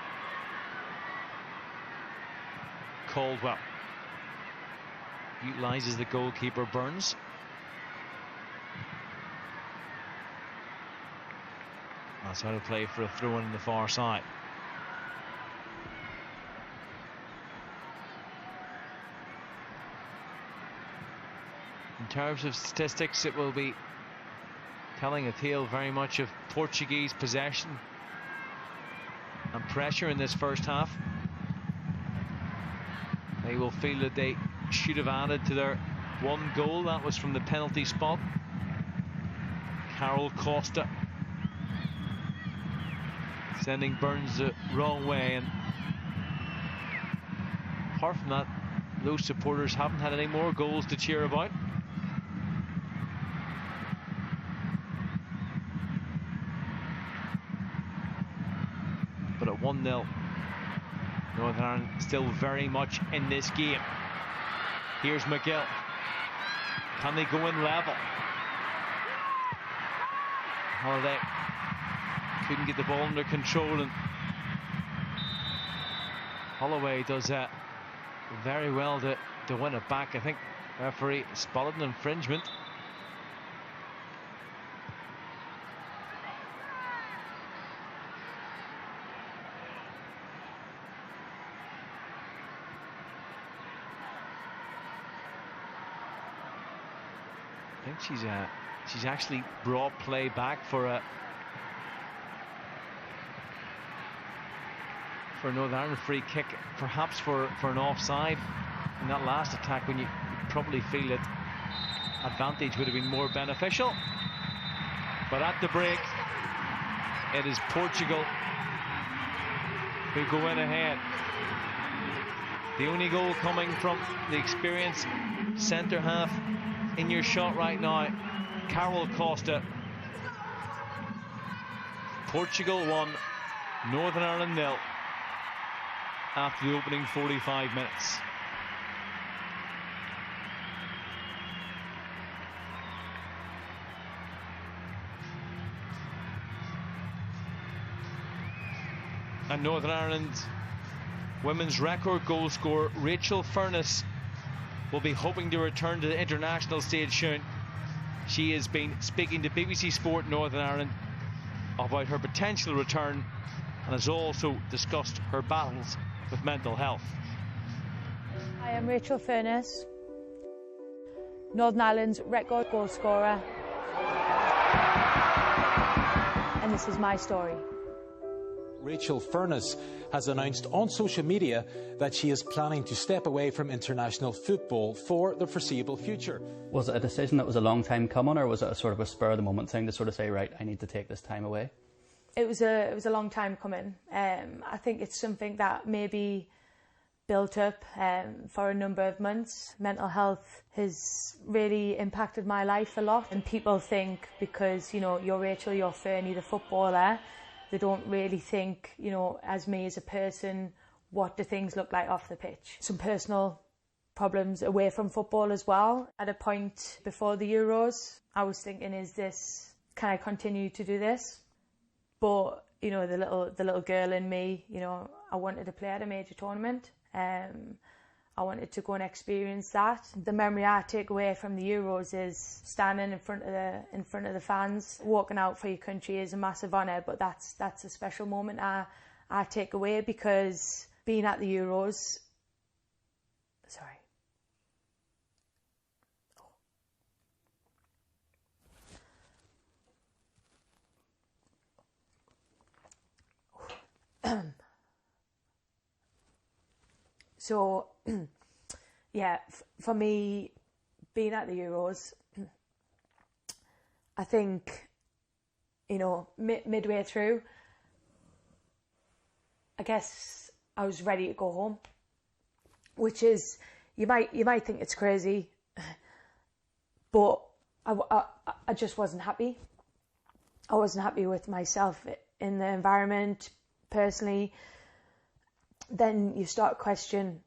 Caldwell utilises the goalkeeper Burns. That's how to play for a throw-in on the far side. In terms of statistics, it will be telling a tale very much of Portuguese possession and pressure in this first half. They will feel that they should have added to their 1 goal. That was from the penalty spot. Carol Costa sending Burns the wrong way, and apart from that, those supporters haven't had any more goals to cheer about. But at 1-0, Northern Ireland still very much in this game. Here's McGill. Can they go in level? Holiday couldn't get the ball under control, and Holloway does that very well to win it back. I think the referee spotted an infringement. I think she's actually brought play back for Northern Ireland free kick, perhaps for an offside in that last attack, when you probably feel that advantage would have been more beneficial. But at the break, It is Portugal who go in ahead. The only goal coming from the experienced centre half in your shot right now, Carol Costa. Portugal 1, Northern Ireland 0 after the opening 45 minutes. And Northern Ireland women's record goal scorer Rachel Furness will be hoping to return to the international stage soon. She has been speaking to BBC Sport Northern Ireland about her potential return and has also discussed her battles with mental health. I am Rachel Furness, Northern Ireland's record goal scorer, and this is my story. Rachel Furness has announced on social media that she is planning to step away from international football for the foreseeable future. Was it a decision that was a long time coming, or was it a sort of a spur of the moment thing to sort of say, right, I need to take this time away? It was a long time coming. I think it's something that maybe built up for a number of months. Mental health has really impacted my life a lot, and people think because, you know, you're Rachel, you're Fernie, the footballer, they don't really think, you know, as me as a person, what do things look like off the pitch. Some personal problems away from football as well. At a point before the Euros, I was thinking, can I continue to do this? But, you know, the little girl in me, you know, I wanted to play at a major tournament. I wanted to go and experience that. The memory I take away from the Euros is standing in front of the fans. Walking out for your country is a massive honour, but that's a special moment I take away, because being at the Euros, So, yeah, for me, being at the Euros, I think, you know, midway through, I guess I was ready to go home, which is, you might think it's crazy, but I just wasn't happy. I wasn't happy with myself in the environment, personally. Then you start to question,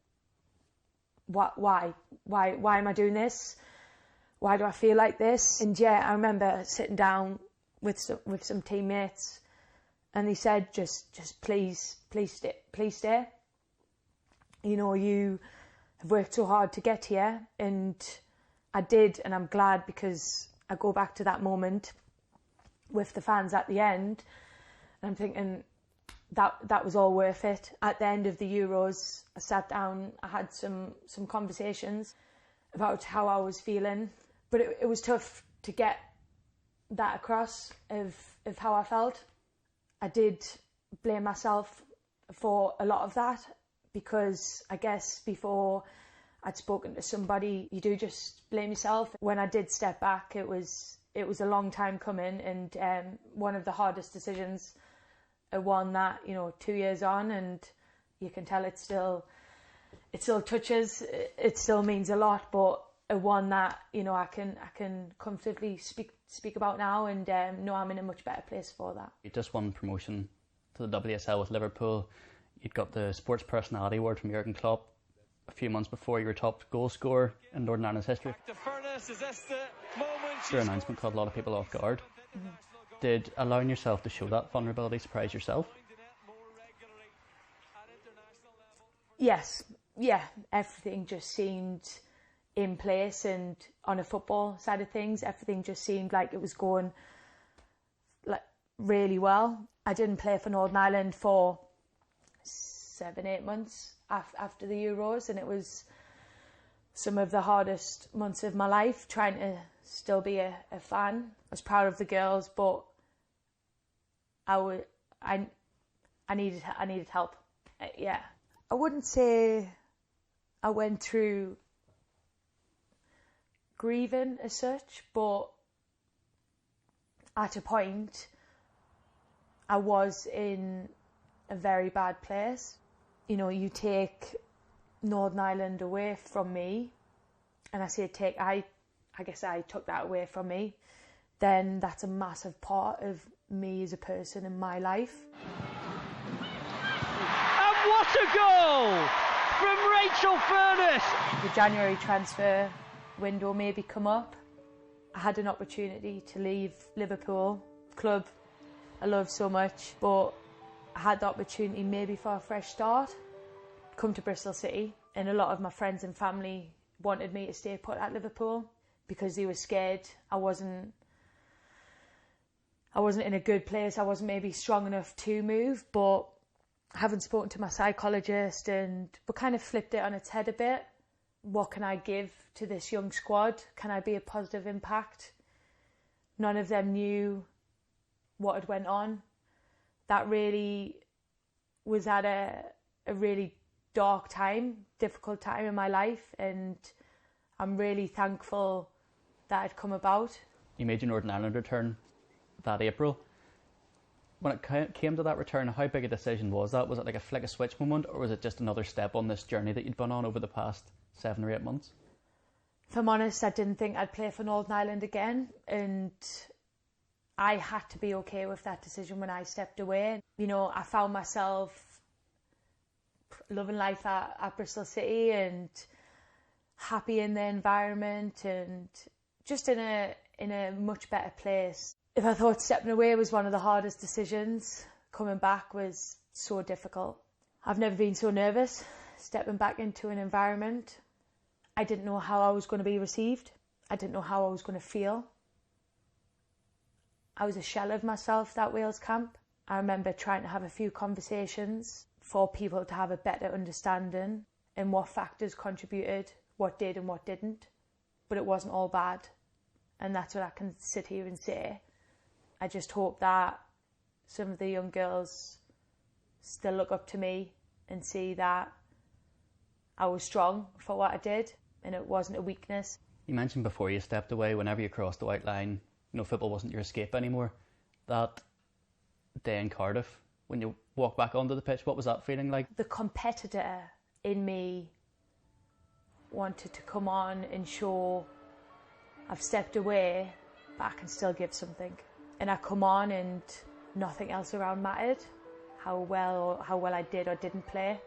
why am I doing this? Why do I feel like this? And yeah, I remember sitting down with some teammates, and they said, just please stay. You know, you have worked so hard to get here, and I did, and I'm glad, because I go back to that moment with the fans at the end, and I'm thinking, that was all worth it. At the end of the Euros, I sat down, I had some conversations about how I was feeling, but it was tough to get that across of how I felt. I did blame myself for a lot of that, because I guess before I'd spoken to somebody, you do just blame yourself. When I did step back, it was a long time coming, and one of the hardest decisions. One that, you know, 2 years on, and you can tell it still touches, it still means a lot, but one that, you know, I can comfortably speak about now, and know I'm in a much better place for that. You just won promotion to the WSL with Liverpool. You'd got the Sports Personality Award from Jurgen Klopp a few months before you were top goal scorer in Northern Ireland's history. Your announcement caught a lot of people off guard. Mm-hmm. Did allowing yourself to show that vulnerability surprise yourself? Yes, yeah, everything just seemed in place, and on a football side of things, everything just seemed like it was going like really well. I didn't play for Northern Ireland for 7-8 months after the Euros, and it was some of the hardest months of my life, trying to still be a fan. I was proud of the girls, but I needed help. Yeah, I wouldn't say I went through grieving as such, but at a point I was in a very bad place. You know, you take Northern Ireland away from me, and I say take, I guess I took that away from me, then that's a massive part of me as a person in my life. And what a goal from Rachel Furness! The January transfer window maybe come up. I had an opportunity to leave Liverpool, club I love so much, but I had the opportunity maybe for a fresh start, come to Bristol City, and a lot of my friends and family wanted me to stay put at Liverpool because they were scared I wasn't in a good place. I wasn't maybe strong enough to move, but having spoken to my psychologist, and we kind of flipped it on its head a bit. What can I give to this young squad? Can I be a positive impact? None of them knew what had went on. That really was at a really dark time, difficult time in my life, and I'm really thankful that had come about. You made your Northern Ireland return that April. When it came to that return, how big a decision was that? Was it like a flick of switch moment, or was it just another step on this journey that you'd been on over the past 7 or 8 months? If I'm honest, I didn't think I'd play for Northern Ireland again, and I had to be okay with that decision when I stepped away. You know, I found myself loving life at Bristol City and happy in the environment and just in a much better place. If I thought stepping away was one of the hardest decisions, coming back was so difficult. I've never been so nervous stepping back into an environment. I didn't know how I was going to be received. I didn't know how I was going to feel. I was a shell of myself that Wales camp. I remember trying to have a few conversations for people to have a better understanding and what factors contributed, what did and what didn't. But it wasn't all bad. And that's what I can sit here and say. I just hope that some of the young girls still look up to me and see that I was strong for what I did and it wasn't a weakness. You mentioned before you stepped away, whenever you crossed the white line, you know, football wasn't your escape anymore. That day in Cardiff, when you walked back onto the pitch, what was that feeling like? The competitor in me wanted to come on and show I've stepped away, but I can still give something. And I come on and nothing else around mattered. How well I did or didn't play.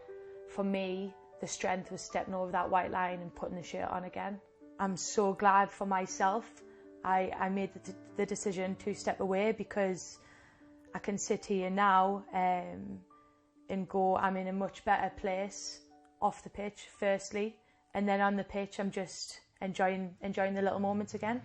For me, the strength was stepping over that white line and putting the shirt on again. I'm so glad for myself. I made the decision to step away because I can sit here now and go, I'm in a much better place off the pitch, firstly. And then on the pitch, I'm just enjoying the little moments again.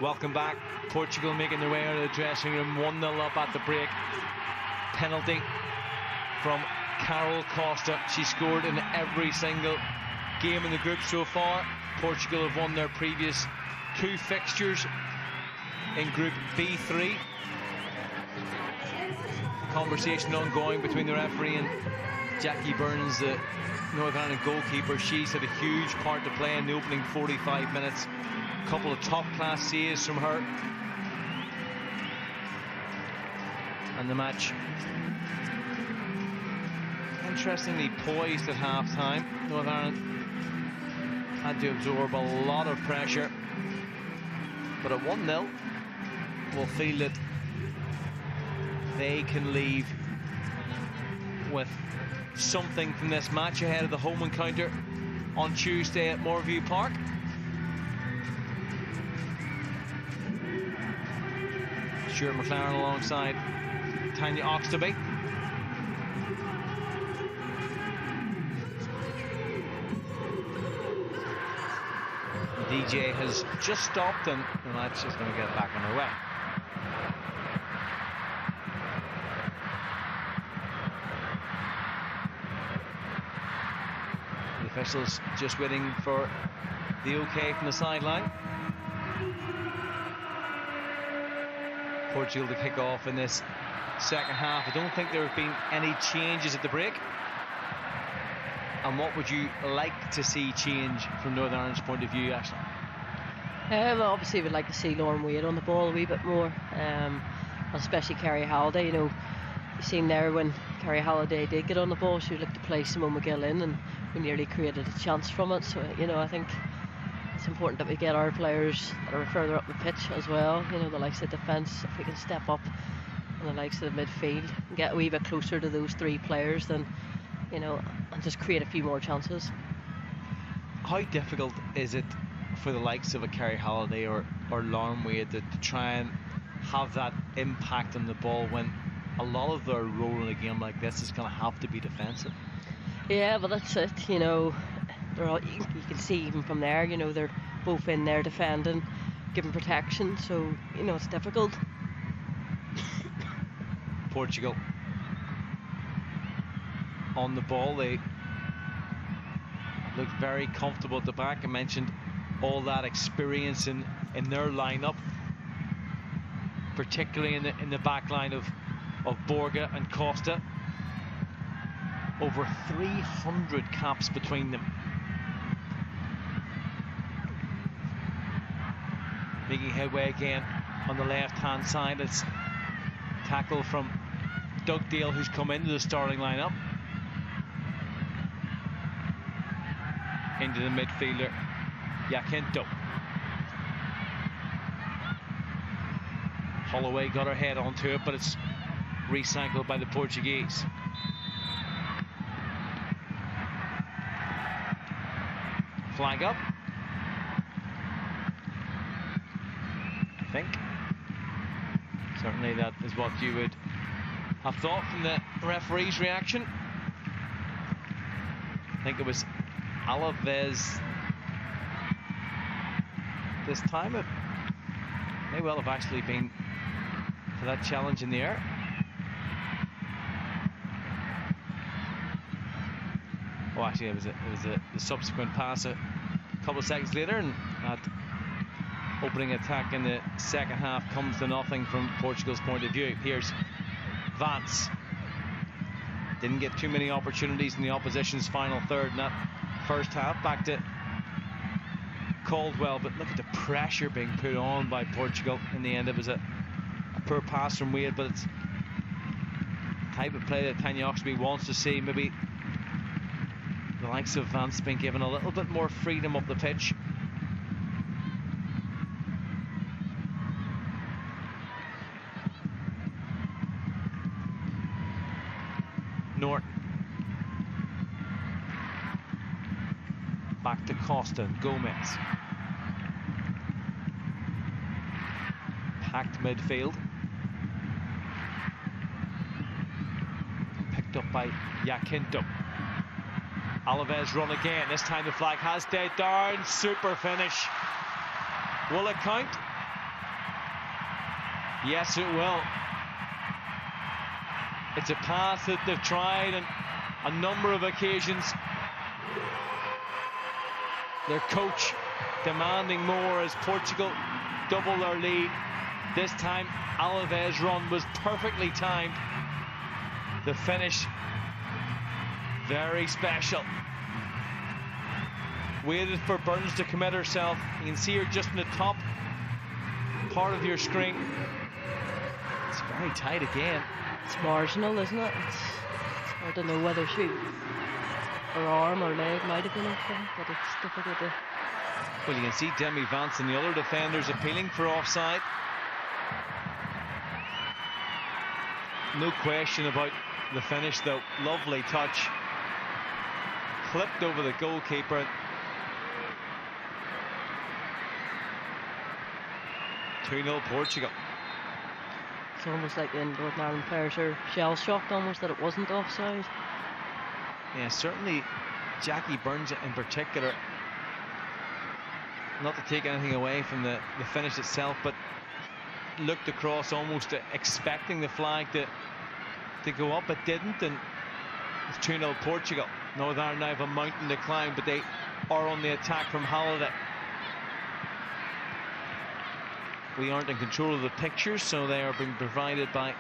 Welcome back. Portugal making their way out of the dressing room. 1-0 up at the break. Penalty from Carol Costa. She scored in every single game in the group so far. Portugal have won their previous 2 fixtures in Group B3. Conversation ongoing between the referee and Jackie Burns, the Northern Ireland goalkeeper. She's had a huge part to play in the opening 45 minutes. A couple of top-class saves from her. And the match, interestingly, poised at half-time. Northern Ireland had to absorb a lot of pressure. But at 1-0, we'll feel that they can leave with something from this match ahead of the home encounter on Tuesday at Moorview Park. Stuart McLaren alongside Tanya Oxtoby. The DJ has just stopped and the match is going to get back underway. The officials just waiting for the OK from the sideline. Portugal to kick off in this second half. I don't think there have been any changes at the break. And what would you like to see change from Northern Ireland's point of view, Ashley? Well, obviously we'd like to see Lauren Wade on the ball a wee bit more, especially Kerry Halliday. You know, you've seen there when Kerry Halliday did get on the ball, she would look to play Simone McGill in, and we nearly created a chance from it. So, you know, I think it's important that we get our players that are further up the pitch as well. You know, the likes of defence, if we can step up, and the likes of the midfield and get a wee bit closer to those 3 players, then, you know, and just create a few more chances. How difficult is it for the likes of a Kerry Halliday or Lauren Wade to try and have that impact on the ball when a lot of their role in a game like this is going to have to be defensive? Yeah, but that's it. You know, they're all, you can see even from there, you know, they're both in there defending, giving protection, so, you know, it's difficult. Portugal on the ball, they looked very comfortable at the back. I mentioned all that experience in their lineup, particularly in the back line of Borga and Costa. Over 300 caps between them. Making headway again on the left-hand side. It's tackle from Doug Dale, who's come into the starting lineup. Into the midfielder, Jacinto. Holloway got her head onto it, but it's recycled by the Portuguese. Flag up. I think. Certainly that is what you would have thought from the referee's reaction. I think it was Alaves this time. It may well have actually been for that challenge in the air. Oh, actually, it was a subsequent pass a couple of seconds later, and that opening attack in the second half comes to nothing from Portugal's point of view. Here's Vance. Didn't get too many opportunities in the opposition's final third in that first half. Back to Caldwell, but look at the pressure being put on by Portugal in the end. It was a poor pass from Wade, but it's the type of play that Tanya Oxtoby wants to see. Maybe the likes of Vance being given a little bit more freedom up the pitch. Norton. Back to Costa and Gomez. Packed midfield. Picked up by Jacinto. Alaves run again. This time the flag has stayed down. Super finish. Will it count? Yes, it will. It's a pass that they've tried on a number of occasions. Their coach demanding more as Portugal double their lead. This time, Alaves' run was perfectly timed. The finish, very special. Waited for Burns to commit herself. You can see her just in the top part of your screen. It's very tight again. It's marginal, isn't it? It's hard to know whether her arm or leg might have been okay, but it's difficult to... Well, you can see Demi Vance and the other defenders appealing for offside. No question about the finish, though. Lovely touch. Clipped over the goalkeeper. 2-0 Portugal. It's almost like the Northern Ireland players are shell-shocked almost that it wasn't offside. Yeah, certainly Jackie Burns in particular, not to take anything away from the finish itself, but looked across almost expecting the flag to go up. It didn't, and it's 2-0 Portugal. Northern Ireland now have a mountain to climb, but they are on the attack from Halliday. We aren't in control of the pictures, so they are being provided by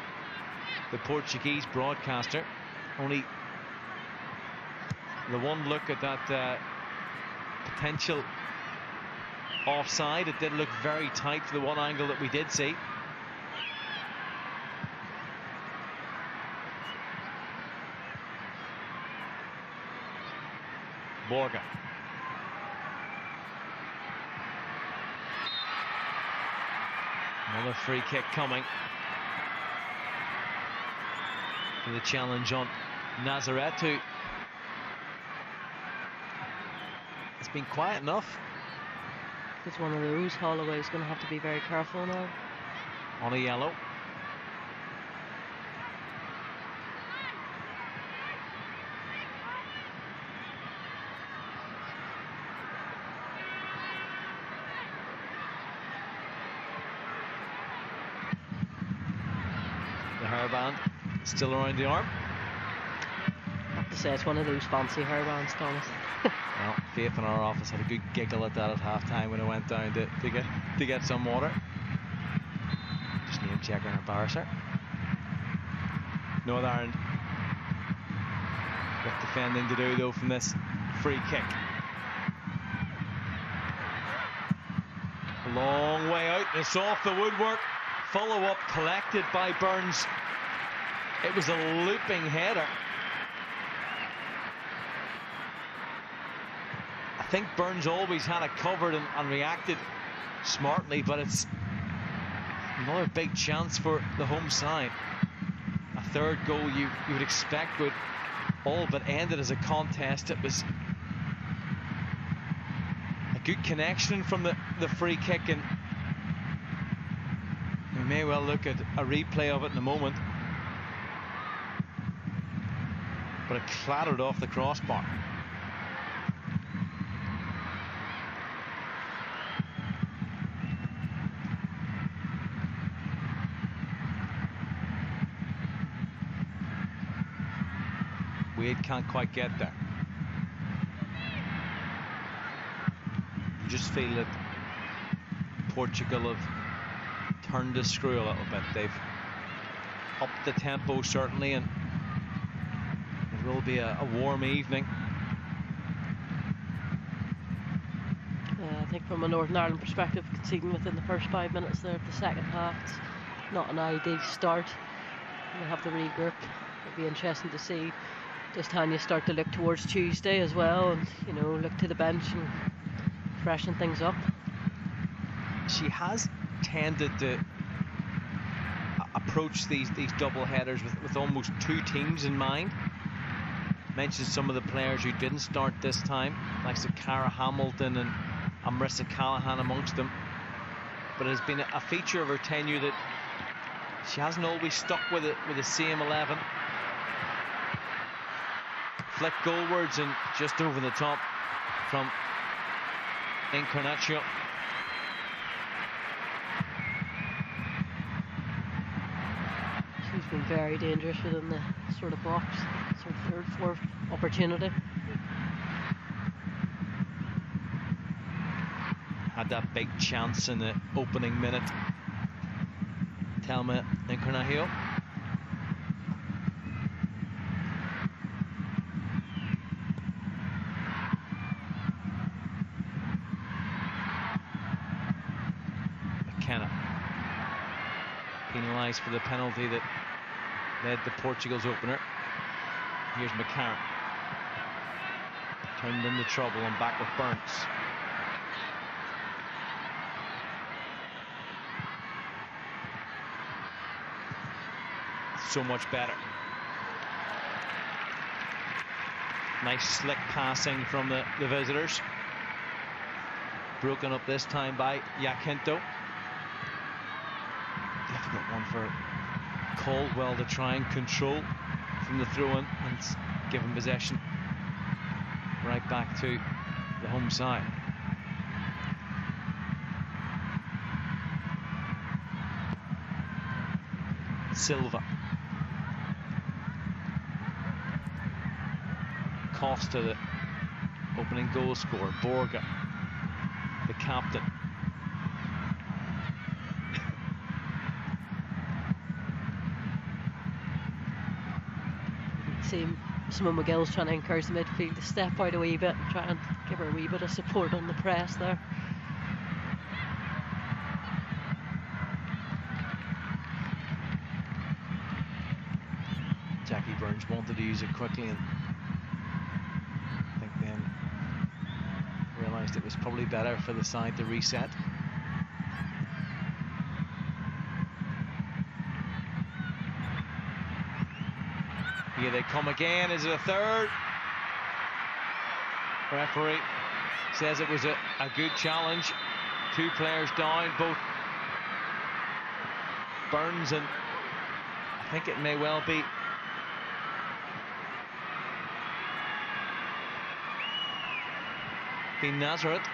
the Portuguese broadcaster. Only the one look at that potential offside. It did look very tight for the one angle that we did see. Borga. Another free kick coming. For the challenge on Nazaretu. It's been quiet enough. It's one of those. Holloway's going to have to be very careful now. On a yellow. The hairband still around the arm. I have to say it's one of those fancy hairbands, Thomas. Well, Faith in our office had a good giggle at that at half-time when I went down to get some water. Just name checker and embarrass her. Northern Ireland with defending to do though from this free kick. A long way out, it's off the woodwork. Follow-up collected by Burns. It was a looping header. I think Burns always had it covered and reacted smartly, but it's another big chance for the home side. A third goal you would expect would all but end it as a contest. It was a good connection from the free kick, and we may well look at a replay of it in a moment. But it clattered off the crossbar. Wade can't quite get there. You just feel that Portugal have turned the screw a little bit. They've upped the tempo certainly, and it will be a warm evening. I think from a Northern Ireland perspective, conceding within the first 5 minutes there of the second half, it's not an ideal start. We'll have to regroup. It'll be interesting to see. Does Tanya start to look towards Tuesday as well, and you know, look to the bench and freshen things up? She has tended to approach these double headers with almost two teams in mind. Mentioned some of the players who didn't start this time, like Cara Hamilton and Marissa Callahan amongst them. But it has been a feature of her tenure that she hasn't always stuck with the same 11. Flick goalwards and just over the top from Encarnacio. very dangerous within the sort of box, sort of third, fourth opportunity. Had that big chance in the opening minute. Telma Encarnacio. McKenna penalised for the penalty that led to Portugal's opener. Here's McCarron. Turned into trouble and back with Burns. So much better. Nice slick passing from the visitors. Broken up this time by Jacinto. Difficult one for Caldwell to try and control from the throw-in and give him possession right back to the home side. Silva. Costa, the opening goal scorer. Borga, the captain. See Simon McGill's trying to encourage the midfield to step out a wee bit and try and give her a wee bit of support on the press there. Jackie Burns wanted to use it quickly and I think then realised it was probably better for the side to reset. Here they come again. Is it a third? Referee says it was a good challenge. Two players down, both Burns and I think it may well be Nazareth.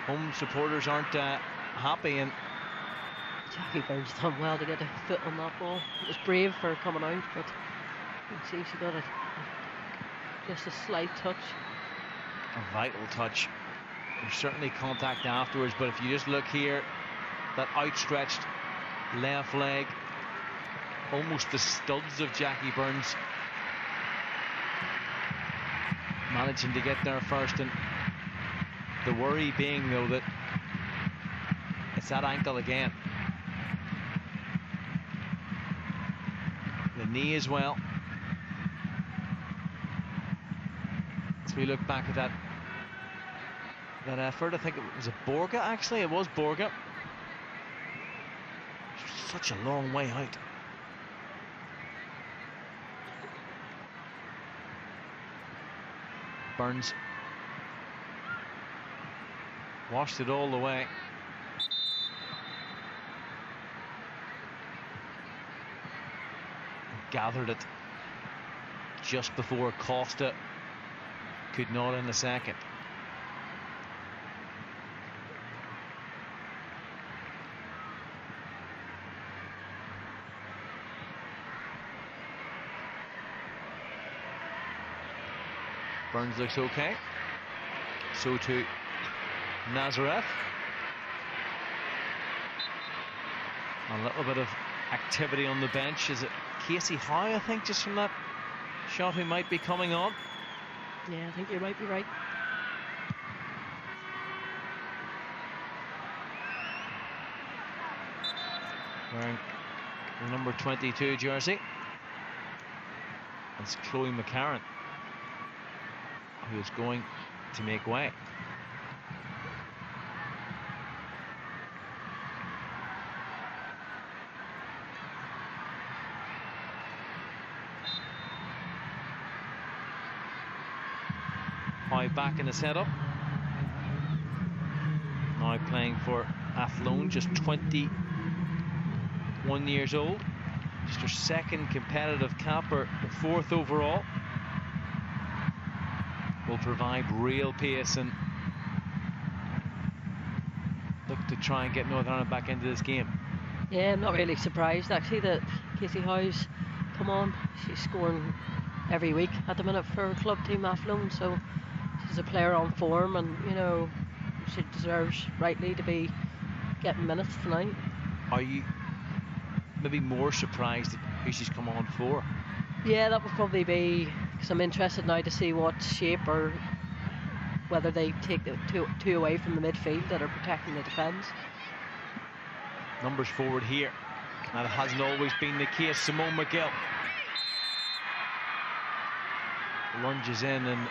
Home supporters aren't happy, and Jackie Burns done well to get a foot on that ball. It was brave for coming out, but you can see she got just a slight touch. A vital touch. There's certainly contact afterwards, but if you just look here, that outstretched left leg, almost the studs of Jackie Burns, managing to get there first, and the worry being though that it's that ankle again. The knee as well. As we look back at that effort, I think it was a Borga actually, it was Borga. Such a long way out. Burns washed it all the way. Gathered it just before Costa could not in a second. Burns looks okay. So too Nazareth. A little bit of activity on the bench. Is it Casey Howe, I think, just from that shot, who might be coming on? Yeah, I think you might be right. Wearing the number 22 jersey. It's Chloe McCarron, who is going to make way. Back in the setup. Now playing for Athlone, just 21 years old. Just her second competitive cap, or fourth overall. Will provide real pace and look to try and get Northern Ireland back into this game. Yeah, I'm not really surprised actually that Casey Howe's come on. She's scoring every week at the minute for her club team Athlone, so she's a player on form, and you know she deserves rightly to be getting minutes tonight. Are you maybe more surprised at who she's come on for? Yeah, that would probably be, because I'm interested now to see what shape or whether they take the two away from the midfield that are protecting the defence. Numbers forward here. That hasn't always been the case. Simone McGill lunges in and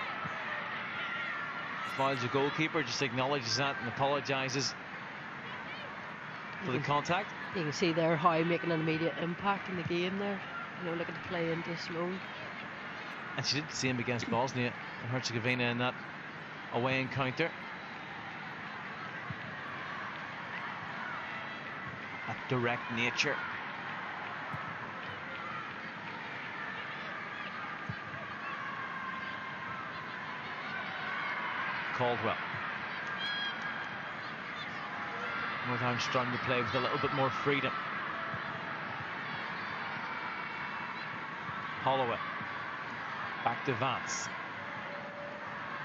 fouls the goalkeeper, just acknowledges that and apologises for the contact. You can see there Howe making an immediate impact in the game there. You know, looking to play into Simone. And she did the same against Bosnia and Herzegovina in that away encounter. A direct nature. Caldwell. Northern Ireland starting to play with a little bit more freedom. Holloway. Back to Vance.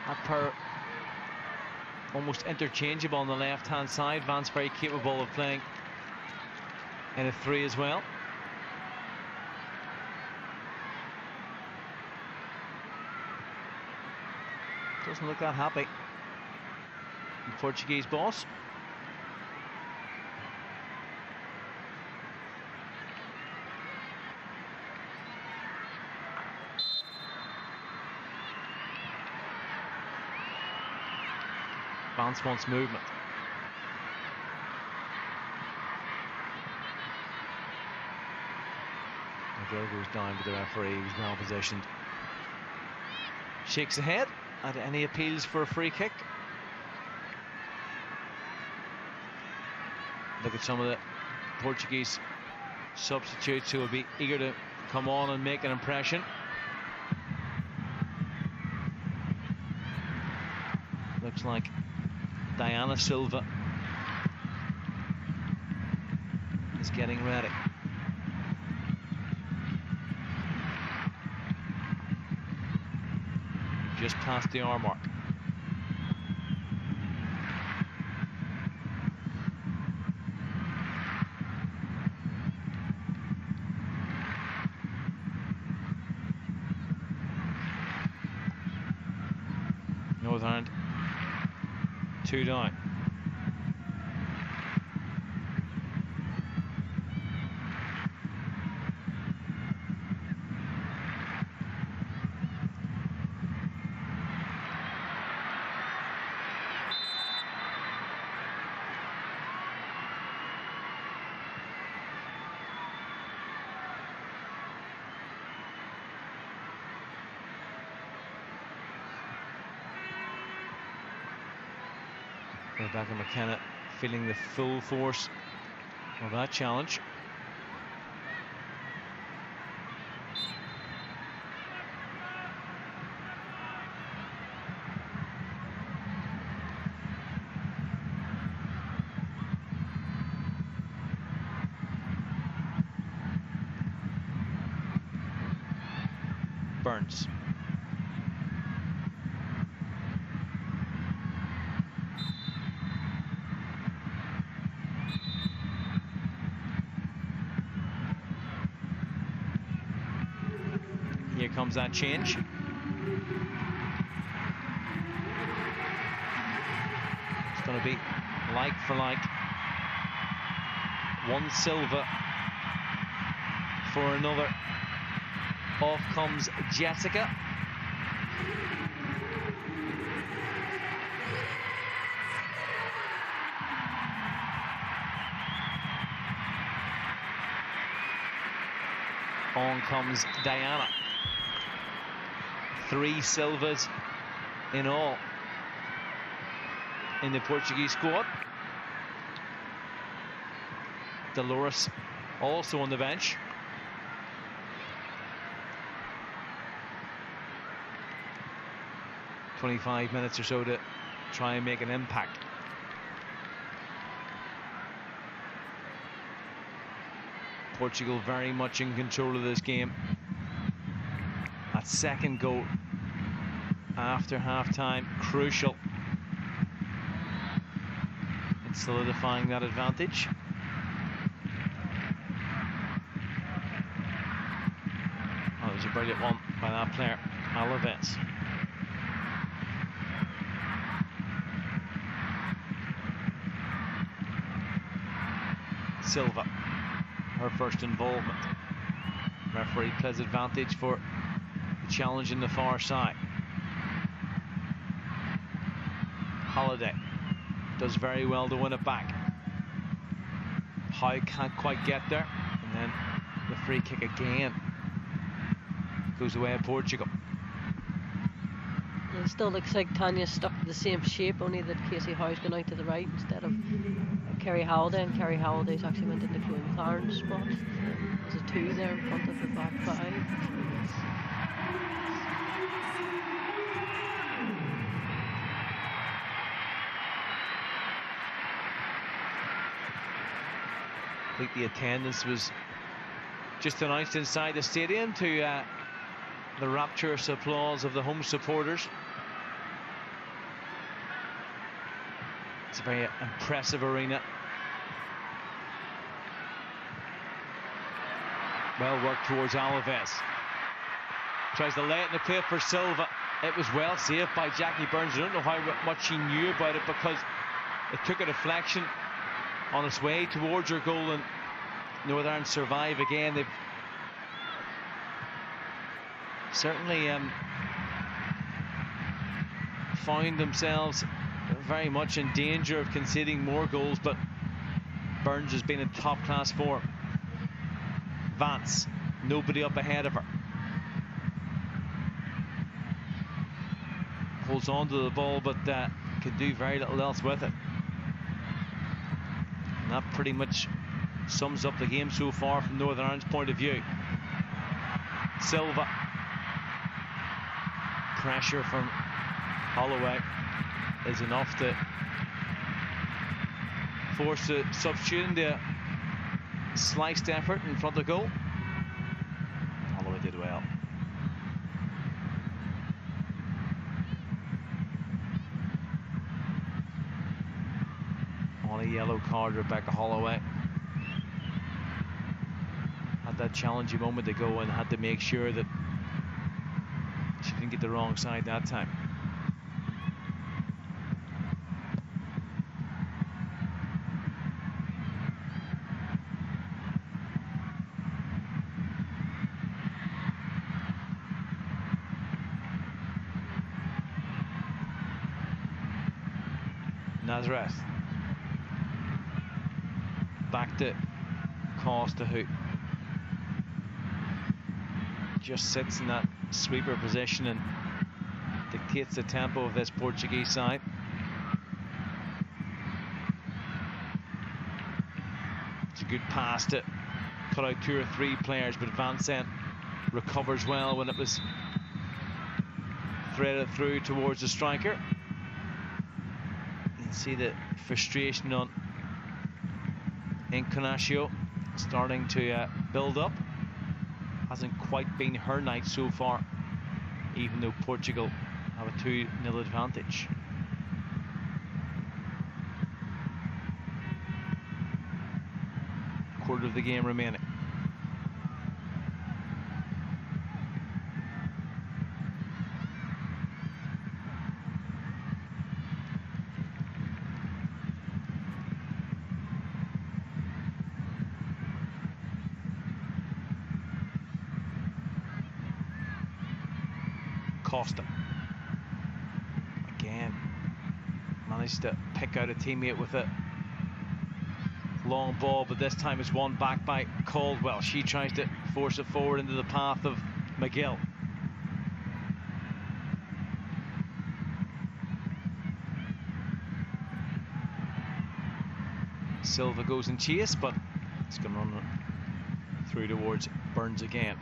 That pair almost interchangeable on the left hand side. Vance very capable of playing in a 3 as well. Doesn't look that happy, the Portuguese boss. Vance wants movement. McGill goes down, but the referee was well positioned. Shakes ahead. At any appeals for a free kick? Look at some of the Portuguese substitutes who will be eager to come on and make an impression. Looks like Diana Silva is getting ready. Just past the hour mark. Northern Ireland 2 down. Rebecca McKenna feeling the full force of that challenge. Burns. Here comes that change. It's going to be like for like. One Silva for another. Off comes Jessica. On comes Diana. 3 Silvas in all in the Portuguese squad. Dolores also on the bench. .25 minutes or so to try and make an impact. Portugal very much in control of this game. That second goal after half-time, crucial in solidifying that advantage. Oh, it was a brilliant one by that player, Alaves. Silva, her first involvement. Referee plays advantage for the challenge in the far side. Holiday does very well to win it back. Howe can't quite get there, and then the free kick again goes away at Portugal. It still looks like Tanya's stuck in the same shape, only that Casey Howe's gone out to the right instead of Kerry Halliday, and Kerry Halliday's actually went into Chloe McLaren's spot. There's a 2 there in front of the back 5. I think the attendance was just announced inside the stadium to the rapturous applause of the home supporters. It's a very impressive arena. Well worked towards Alaves. Tries to lay it in the plate for Silva. It was well saved by Jackie Burns. I don't know how much she knew about it, because it took a deflection on its way towards her goal, and Northern Ireland survive again. They've certainly found themselves very much in danger of conceding more goals, but Burns has been in top-class form. Vance, nobody up ahead of her. Holds on to the ball, but can do very little else with it. And that pretty much sums up the game so far from Northern Ireland's point of view. Silva. Pressure from Holloway is enough to force a substitute into a sliced effort in front of goal. Holloway did well. On a yellow card, Rebecca Holloway had that challenging moment to go and had to make sure that she didn't get the wrong side that time. Nazareth. Back to Costa, who just sits in that sweeper position and dictates the tempo of this Portuguese side. It's a good pass to cut out 2 or 3 players, but Vincent recovers well when it was threaded through towards the striker. You can see the frustration on Encarnacio starting to build up. Hasn't quite been her night so far, even though Portugal have a 2-0 advantage. Quarter of the game remaining. Costa again managed to pick out a teammate with a long ball, but this time it's won back by Caldwell. She tries to force it forward into the path of McGill. Silva goes in chase, but it's going to run through towards Burns again.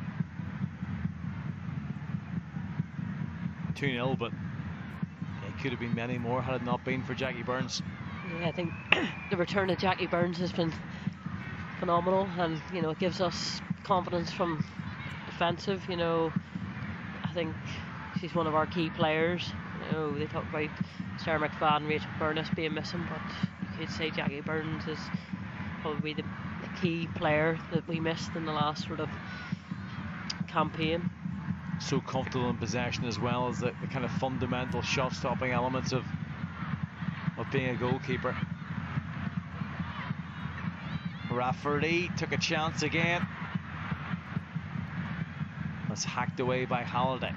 2-0, but it could have been many more had it not been for Jackie Burns. Yeah, I think the return of Jackie Burns has been phenomenal, and it gives us confidence from defensive. I think she's one of our key players. They talk about Sarah McFadden, Rachel Furness being missing, but you could say Jackie Burns is probably the key player that we missed in the last sort of campaign. So comfortable in possession, as well as the kind of fundamental shot-stopping elements of being a goalkeeper. Rafferty took a chance again. That's hacked away by Halliday.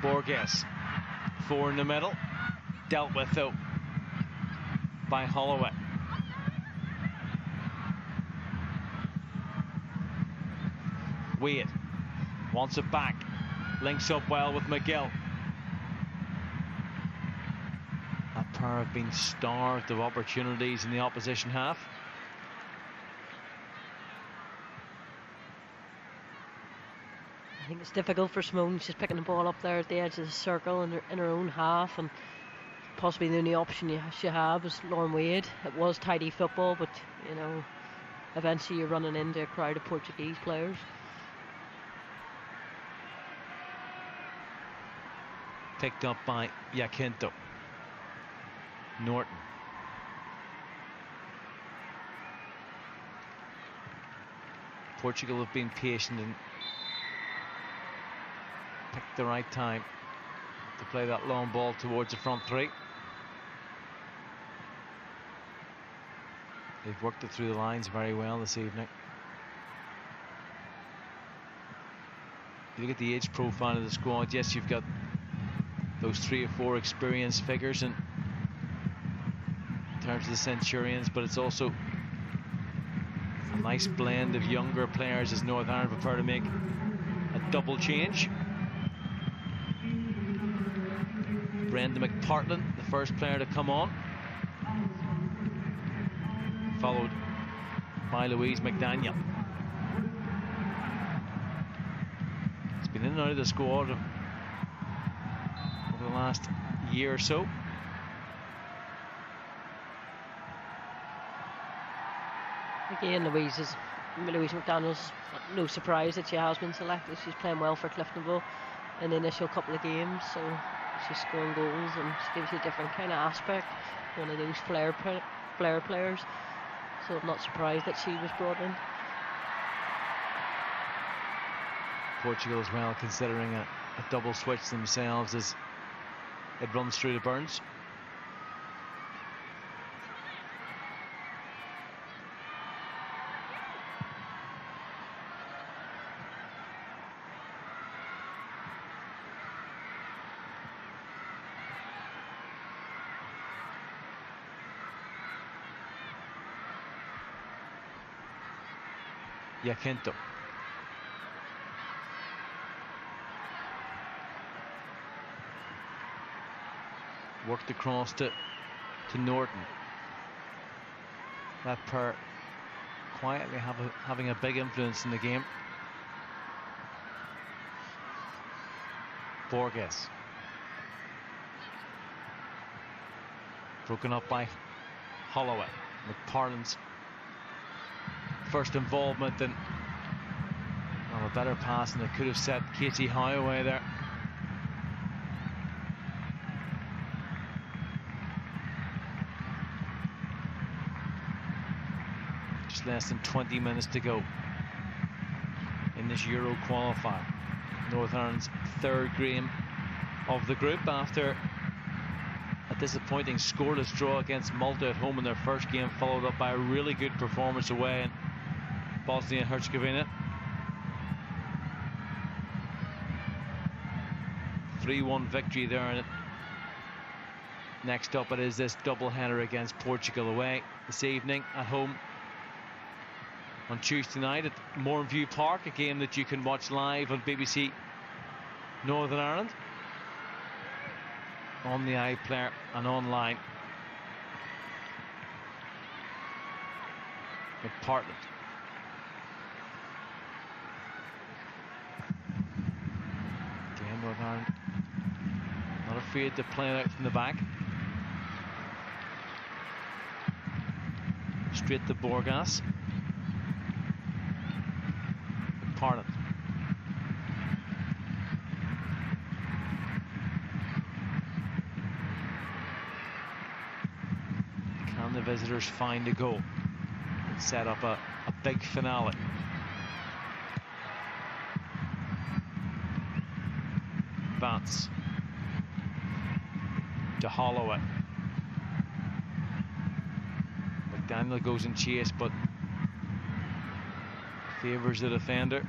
Borges, 4 in the middle, dealt with though by Holloway. Wade wants it back, links up well with McGill. That pair have been starved of opportunities in the opposition half. I think it's difficult for Simone. She's picking the ball up there at the edge of the circle in her own half, and possibly the only option she had was Lauren Wade. It was tidy football, but eventually you're running into a crowd of Portuguese players. Picked up by Jacinto. Norton. Portugal have been patient and picked the right time to play that long ball towards the front three. They've worked it through the lines very well this evening. You look at the age profile of the squad. Yes, you've got those 3 or 4 experienced figures in terms of the Centurions, but it's also a nice blend of younger players as Northern Ireland prefer to make a double change. Brenda McPartlin, the first player to come on, followed by Louise McDaniel. It's been in and out of the squad over the last year or so. Again, Louise McDaniel's no surprise that she has been selected. She's playing well for Cliftonville in the initial couple of games, so she's scoring goals and she gives you a different kind of aspect. One of those flair players, so I'm not surprised that she was brought in. Portugal as well considering a double switch themselves as it runs through to Burns. Jacinto. Worked across to Norton. That pair quietly having a big influence in the game. Borges. Broken up by Holloway. McPartlin's first involvement, and a better pass, and it could have set Katie Howe away there. Just less than 20 minutes to go in this Euro qualifier. Northern Ireland's 3rd game of the group after a disappointing scoreless draw against Malta at home in their first game, followed up by a really good performance away in Bosnia and Herzegovina. 3-1 victory there, and next up it is this doubleheader against Portugal away this evening at home on Tuesday night at Mourneview Park, a game that you can watch live on BBC Northern Ireland, on the iPlayer and online. McPartlin. Again, Northern Ireland not afraid to play it out from the back. Straight to Borgas. Pardon. Can the visitors find a goal and set up a big finale? Vance to Holloway. McDaniel goes in chase, but favours the defender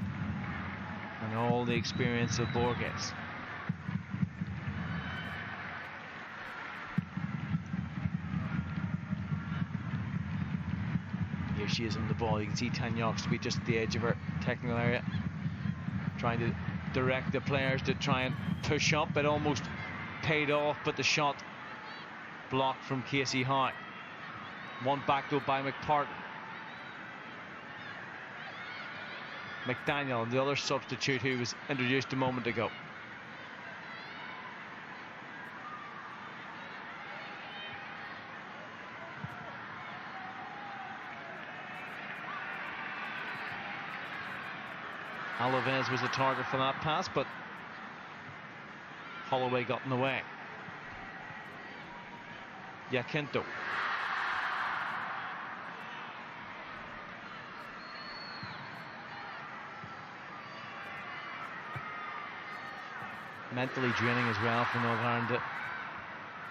and all the experience of Borges. Here she is on the ball. You can see Tanya Ox to be just at the edge of her technical area, trying to direct the players to try and push up. It almost paid off, but the shot blocked from Casey Howe. One back though by McPartlin. McDaniel, the other substitute who was introduced a moment ago. Alaves was the target for that pass, but Holloway got in the way. Jacinto. Mentally draining as well for Northern Ireland to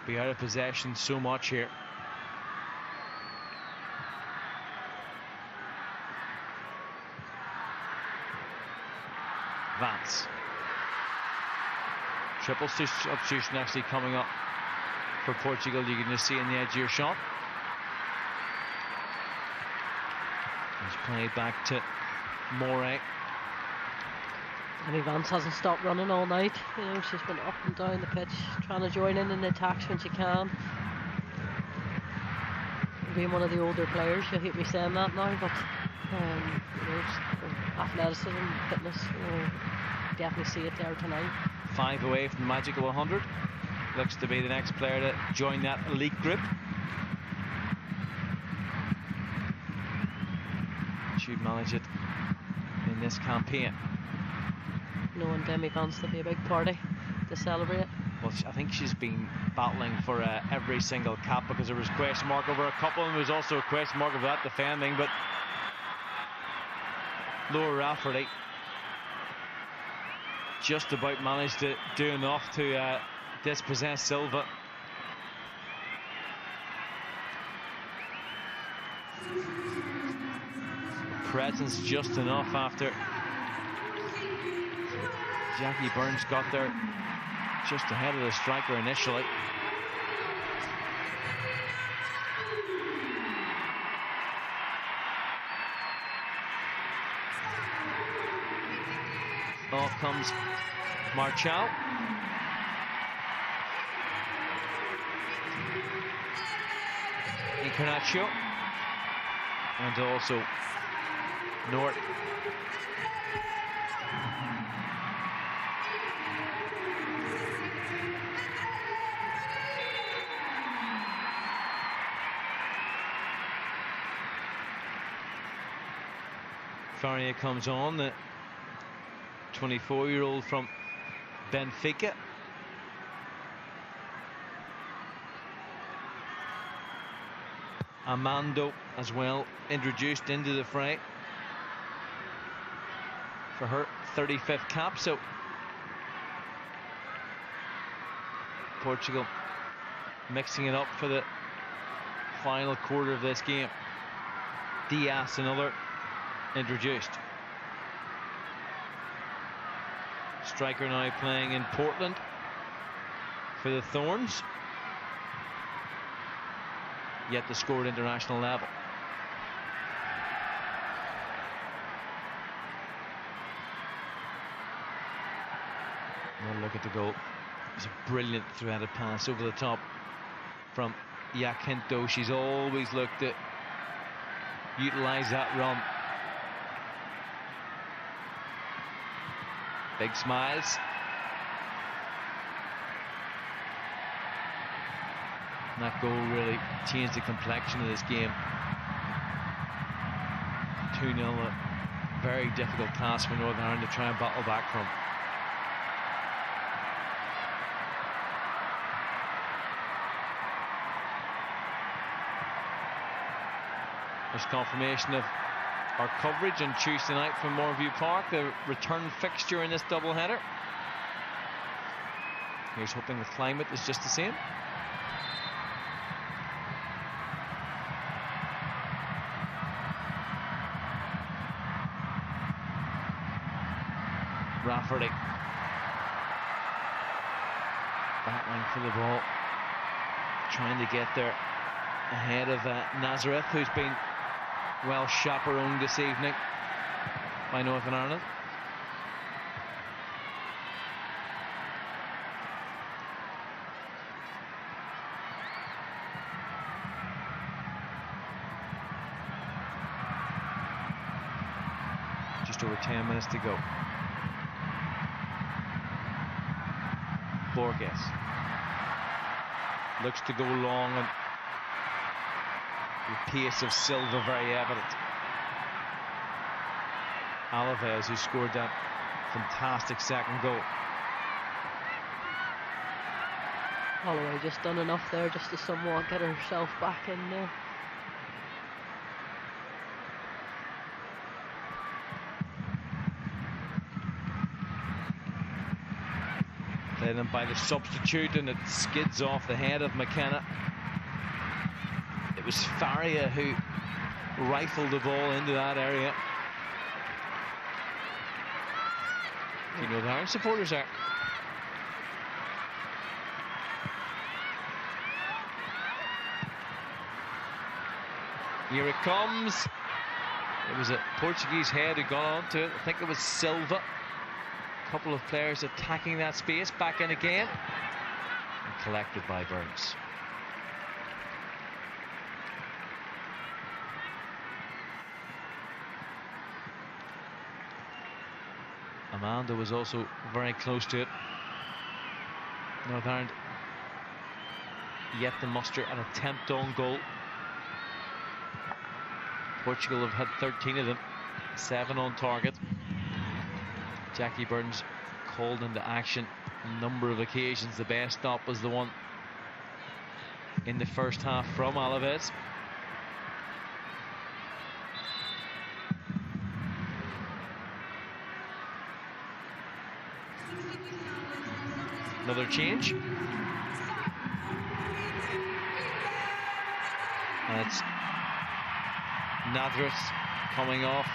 be out of possession so much here. Vance. Triple substitution actually coming up for Portugal. You can just see in the edge of your shot. He's played back to Moray. Amy Vance hasn't stopped running all night. You know, she's been up and down the pitch, trying to join in the attacks when she can. Being one of the older players, you'll hate me saying that now, but you know, athleticism, fitness, you know, definitely see it there tonight. 5 away from the magical 100. Looks to be the next player to join that elite group. Should manage it in this campaign. Knowing Demi Vance to be a big party to celebrate. Well, I think she's been battling for every single cap, because there was a question mark over a couple, and there was also a question mark over that defending, but Laura Rafferty just about managed to do enough to dispossess Silva. Presence just enough after Jackie Burns got there just ahead of the striker initially. Off comes Marchal. Incarnaccio. And also Norton. Faria comes on, the 24-year-old from Benfica. Amando as well introduced into the fray for her 35th cap. So Portugal mixing it up for the final quarter of this game. Diaz, another introduced. Striker now playing in Portland for the Thorns, yet to score at international level. Well, look at the goal. It's a brilliant threaded pass over the top from Jacinto. She's always looked to utilize that run. Big smiles. And that goal really changed the complexion of this game. 2-0, a very difficult task for Northern Ireland to try and battle back from. There's confirmation of our coverage on Tuesday night from Moorview Park, the return fixture in this doubleheader. Here's hoping the climate is just the same. Rafferty battling for the ball, trying to get there ahead of Nazareth, who's been well chaperoned this evening by Northern Ireland. Just over 10 minutes to go. Borges looks to go long, and the pace of Silva very evident. Alaves, who scored that fantastic second goal. Holloway just done enough there just to somewhat get herself back in there. Led in by the substitute, and it skids off the head of McKenna. It was Faria who rifled the ball into that area. You know, the Irish supporters are. Here it comes. It was a Portuguese head who got onto it. I think it was Silva. A couple of players attacking that space. Back in again. And collected by Burns. Amanda was also very close to it. Northern Ireland yet to muster an attempt on goal. Portugal have had 13 of them, 7 on target. Jackie Burns called into action a number of occasions. The best stop was the one in the first half from Alaves. Another change. And it's Nazareth coming off.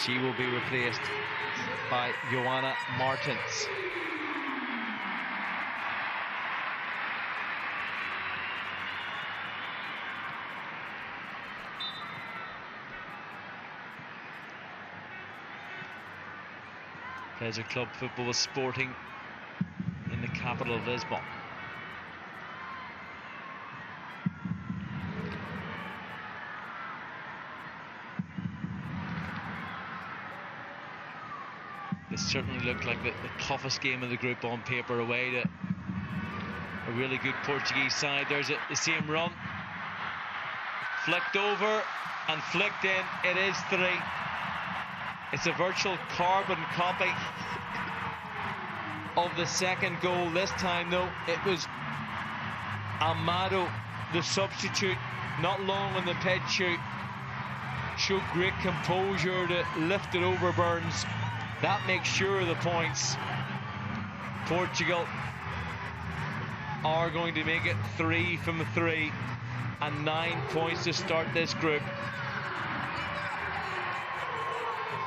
She will be replaced by Joanna Martins. Pleasure Club football was Sporting in the capital of Lisbon. This certainly looked like the toughest game of the group on paper, away to a really good Portuguese side. There's the same run. Flicked over and flicked in. It is 3. It's a virtual carbon copy of the second goal. This time, though, it was Amado, the substitute, not long on the pitch, who showed great composure to lift it over Burns. That makes sure of the points. Portugal are going to make it 3 from 3 and 9 points to start this group.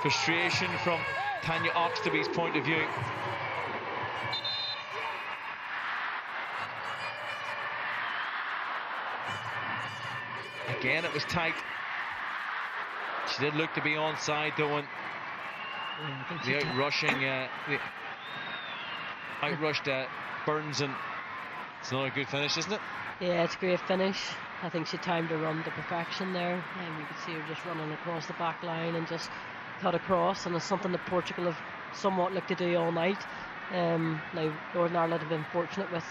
Frustration from Tanya Oxtoby's point of view. Again, it was tight. She did look to be onside, though, and the outrushed Burns, and it's another good finish, isn't it? Yeah, it's a great finish. I think she timed her run to perfection there, and you could see her just running across the back line and just cut across, and it's something that Portugal have somewhat looked to do all night. Now, Northern Ireland have been fortunate with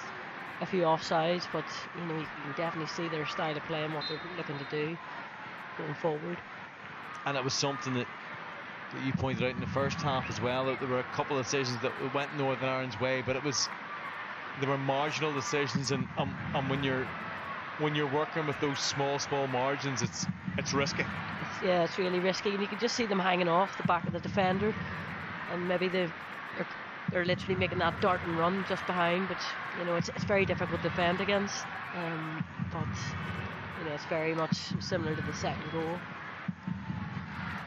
a few offsides, but you know, you can definitely see their style of play and what they're looking to do going forward. And it was something that you pointed out in the first half as well, that there were a couple of decisions that went Northern Ireland's way, but there were marginal decisions, and when you're working with those small margins, it's risky. It's really risky, and you can just see them hanging off the back of the defender, and maybe they're literally making that dart and run just behind, which, you know, it's very difficult to defend against. But you know, it's very much similar to the second goal.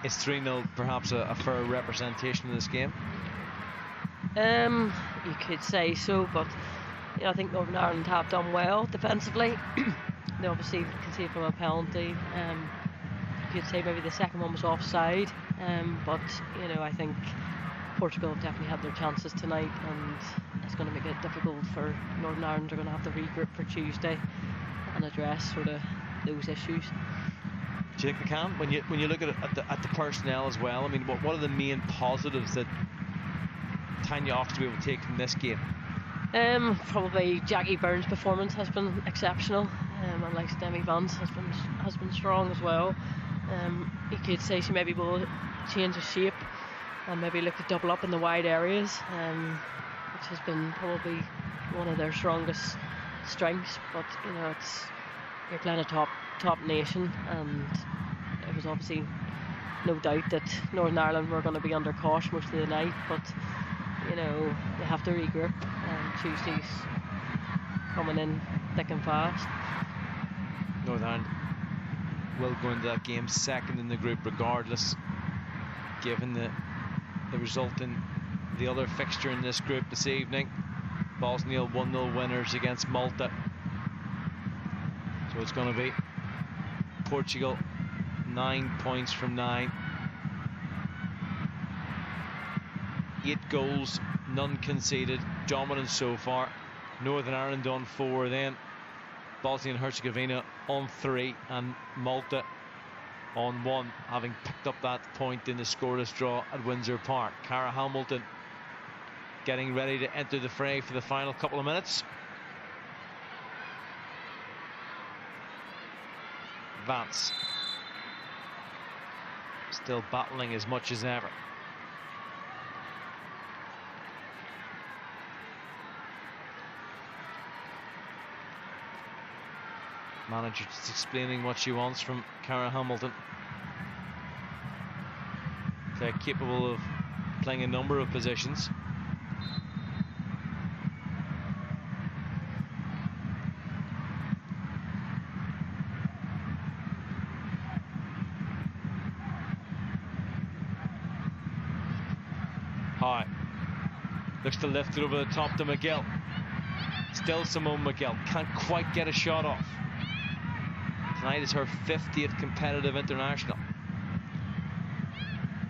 Is 3-0 perhaps a fair representation of this game? You could say so, but you know, I think Northern Ireland have done well defensively. They obviously conceded from a penalty. You could say maybe the second one was offside, but you know, I think Portugal have definitely had their chances tonight, and it's going to make it difficult for Northern Ireland. They're going to have to regroup for Tuesday and address sort of those issues. Do you think they can? When you look at the personnel as well, I mean, what are the main positives that Tanya Ox to be able to take from this game? Probably Jackie Byrne's performance has been exceptional, and like Demi Vance has been strong as well. You could say she maybe will change the shape and maybe look to double up in the wide areas, which has been probably one of their strongest strengths. But you know, you're playing a top nation, and it was obviously no doubt that Northern Ireland were going to be under caution most of the night, but you know, they have to regroup, and Tuesday's coming in thick and fast. Northern Ireland will go into that game second in the group regardless, given the result in the other fixture in this group this evening. Bosnia 1-0 winners against Malta. So it's going to be Portugal 9 points from 9. 8 goals, none conceded, dominant so far. Northern Ireland on 4, then Bosnia and Herzegovina on 3, and Malta on 1, having picked up that point in the scoreless draw at Windsor Park. Cara Hamilton getting ready to enter the fray for the final couple of minutes. Vance still battling as much as ever. Manager just explaining what she wants from Cara Hamilton. They're capable of playing a number of positions. High. Looks to lift it over the top to McGill. Still Simone McGill. Can't quite get a shot off. Tonight is her 50th competitive international.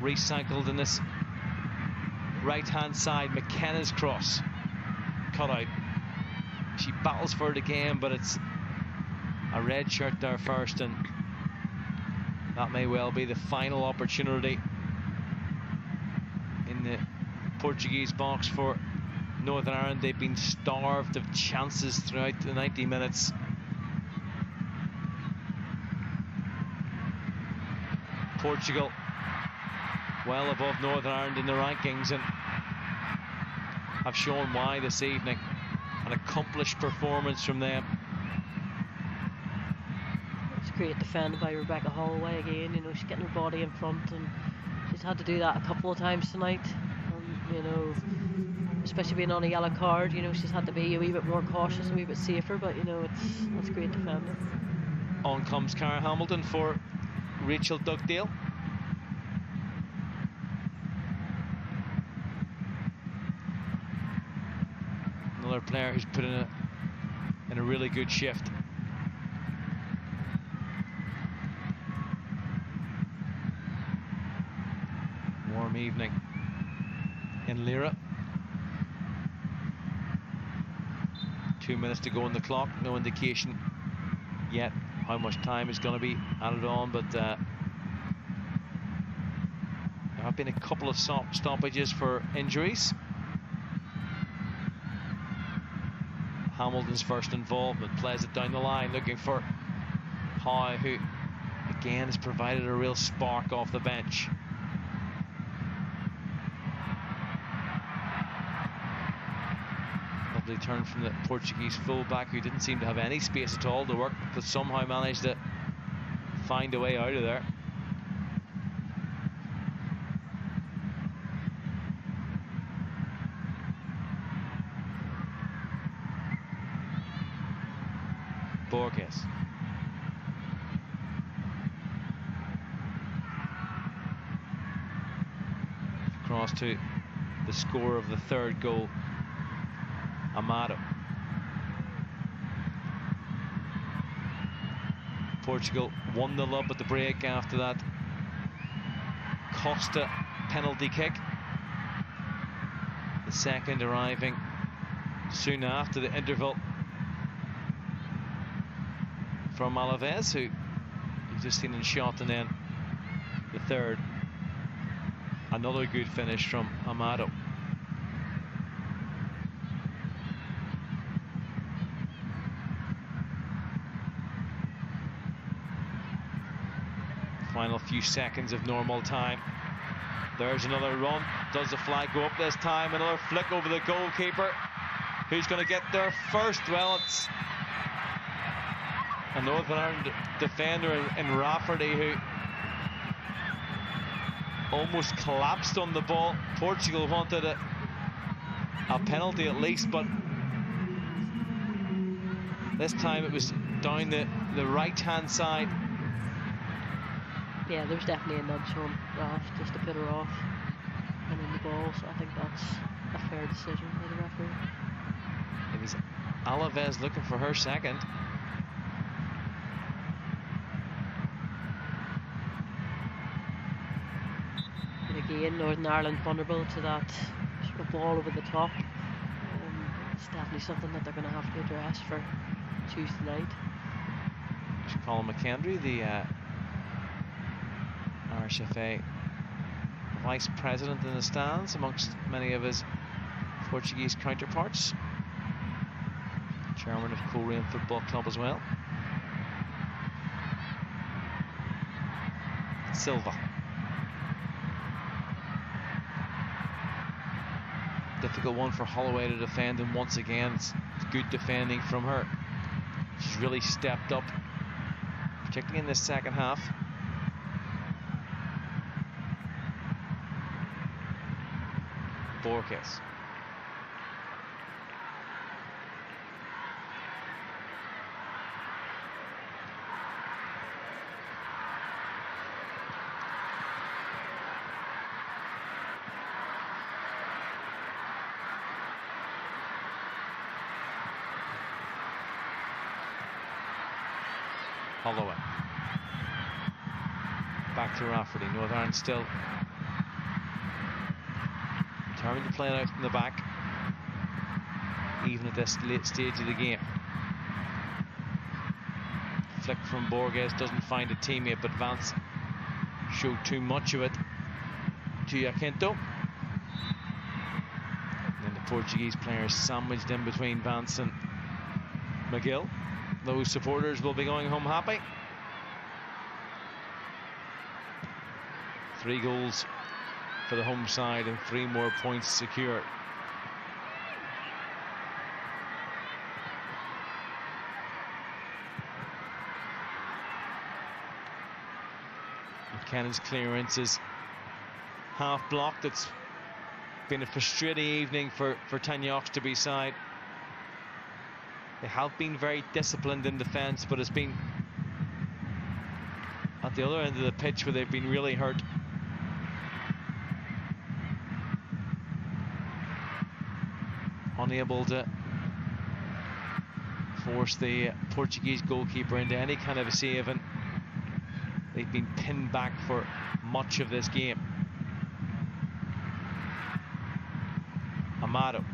Recycled in this right-hand side, McKenna's cross. Cut out. She battles for it again, but it's a red shirt there first, and that may well be the final opportunity in the Portuguese box for Northern Ireland. They've been starved of chances throughout the 90 minutes. Portugal well above Northern Ireland in the rankings, and have shown why this evening. An accomplished performance from them. It's great defended by Rebecca Holloway again. You know, she's getting her body in front, and she's had to do that a couple of times tonight. You know, especially being on a yellow card, you know, she's had to be a wee bit more cautious, a wee bit safer, but you know, it's great defending. On comes Cara Hamilton for Rachel Dugdale. Another player who's put in a really good shift. Warm evening in Lira. 2 minutes to go on the clock. No indication yet how much time is going to be added on, but there have been a couple of stoppages for injuries. Hamilton's first involvement, plays it down the line, looking for Howe, who again has provided a real spark off the bench. Lovely turn from the Portuguese fullback, who didn't seem to have any space at all to work, but somehow managed to find a way out of there. Borges. Across to the scorer of the third goal, Amado. Portugal 1-0 up at the break after that Costa penalty kick. The second arriving soon after the interval from Alaves, who you've just seen in shot, and then the third, another good finish from Amado. Final few seconds of normal time. There's another run. Does the flag go up this time? Another flick over the goalkeeper. Who's going to get there first? Well, it's a Northern Ireland defender in Rafferty, who almost collapsed on the ball. Portugal wanted a penalty at least, but this time it was down the right-hand side. Yeah, there was definitely a nudge on Raf just to put her off and in the ball, so I think that's a fair decision by the referee. It was Alaves looking for her second. And again, Northern Ireland vulnerable to that sort of ball over the top. It's definitely something that they're going to have to address for Tuesday night. Colin McKendry, the RSFA vice president in the stands amongst many of his Portuguese counterparts. Chairman of Coleraine Football Club as well. Silva. Difficult one for Holloway to defend, and once again it's good defending from her. She's really stepped up, particularly in this second half. Borges. Holloway. Back to Rafferty. Northern Ireland still determined to play it out from the back, even at this late stage of the game. Flick from Borges, doesn't find a teammate, but Vance showed too much of it to Jacinto. And then the Portuguese players sandwiched in between Vance and McGill. Those supporters will be going home happy. 3 goals for the home side and 3 more points secured. McKennan's clearance is half blocked. It's been a frustrating evening for Tanya Oxtoby's side. They have been very disciplined in defence, but it's been at the other end of the pitch where they've been really hurt. Unable to force the Portuguese goalkeeper into any kind of a save, and they've been pinned back for much of this game. Amado.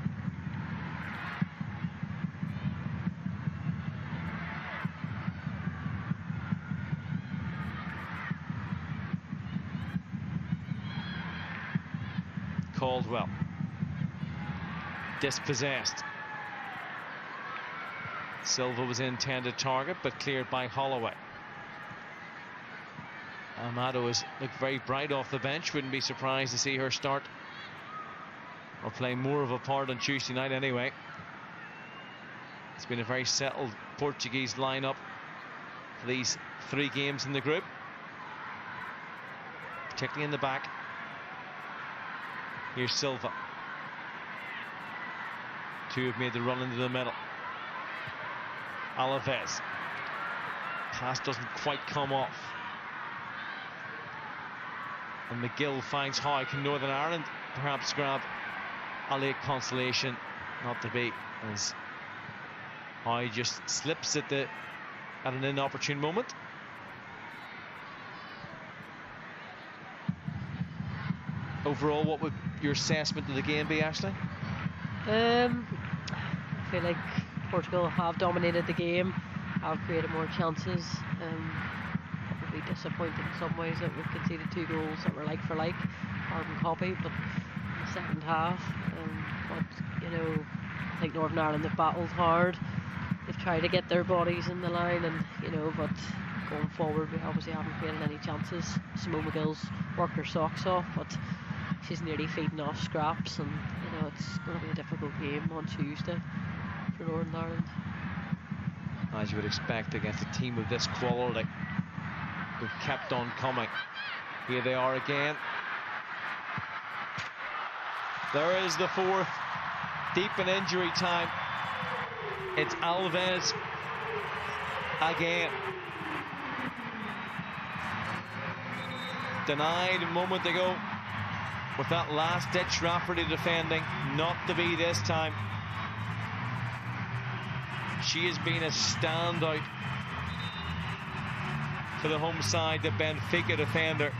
Caldwell. Dispossessed. Silva was the intended target, but cleared by Holloway. Amado has looked very bright off the bench. Wouldn't be surprised to see her start or play more of a part on Tuesday night anyway. It's been a very settled Portuguese lineup for these 3 games in the group, particularly in the back. Here's Silva. 2 have made the run into the middle. Alaves. Pass doesn't quite come off. And McGill finds how can Northern Ireland perhaps grab a late consolation? Not to be, as Howe just slips at an inopportune moment. Overall, what would your assessment of the game be, Aisling? I feel like Portugal have dominated the game, have created more chances. Probably disappointed in some ways that we've conceded 2 goals that were like for like, carbon copy, but in the second half. But, you know, I think Northern Ireland have battled hard. They've tried to get their bodies in the line, and, you know, but going forward, we obviously haven't created any chances. Simone McGill's worked her socks off, but she's nearly feeding off scraps, and, you know, it's going to be a difficult game on Tuesday for Northern Ireland. As you would expect against a team of this quality, who've kept on coming. Here they are again. There is the 4th, deep in injury time. It's Alves again. Denied a moment ago with that last-ditch Rafferty defending. Not to be this time. She has been a standout for the home side, the Benfica defender.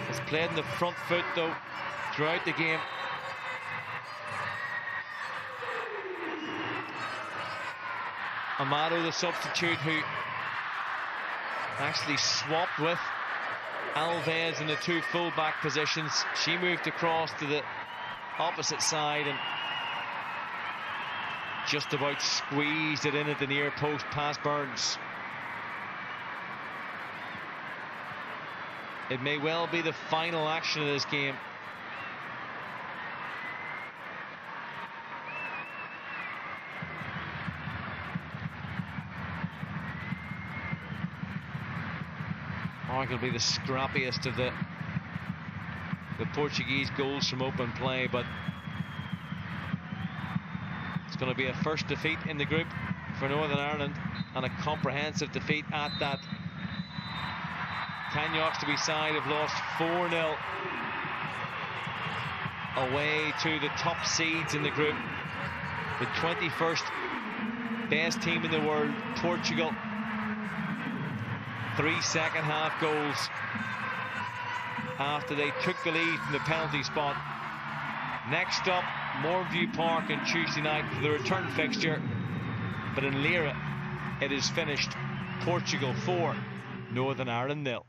Has played in the front foot though throughout the game. Amado, the substitute, who actually swapped with Alves in the 2 full-back positions. She moved across to the opposite side and just about squeezed it in at the near post past Burns. It may well be the final action of this game. Arguably the scrappiest of the Portuguese goals from open play, but it's going to be a first defeat in the group for Northern Ireland, and a comprehensive defeat at that. Tanya Oxtoby side have lost 4-0 away to the top seeds in the group. The 21st best team in the world, Portugal. 3 second-half goals after they took the lead from the penalty spot. Next up, Moorview Park on Tuesday night for the return fixture. But in Lira, it is finished. Portugal 4, Northern Ireland 0.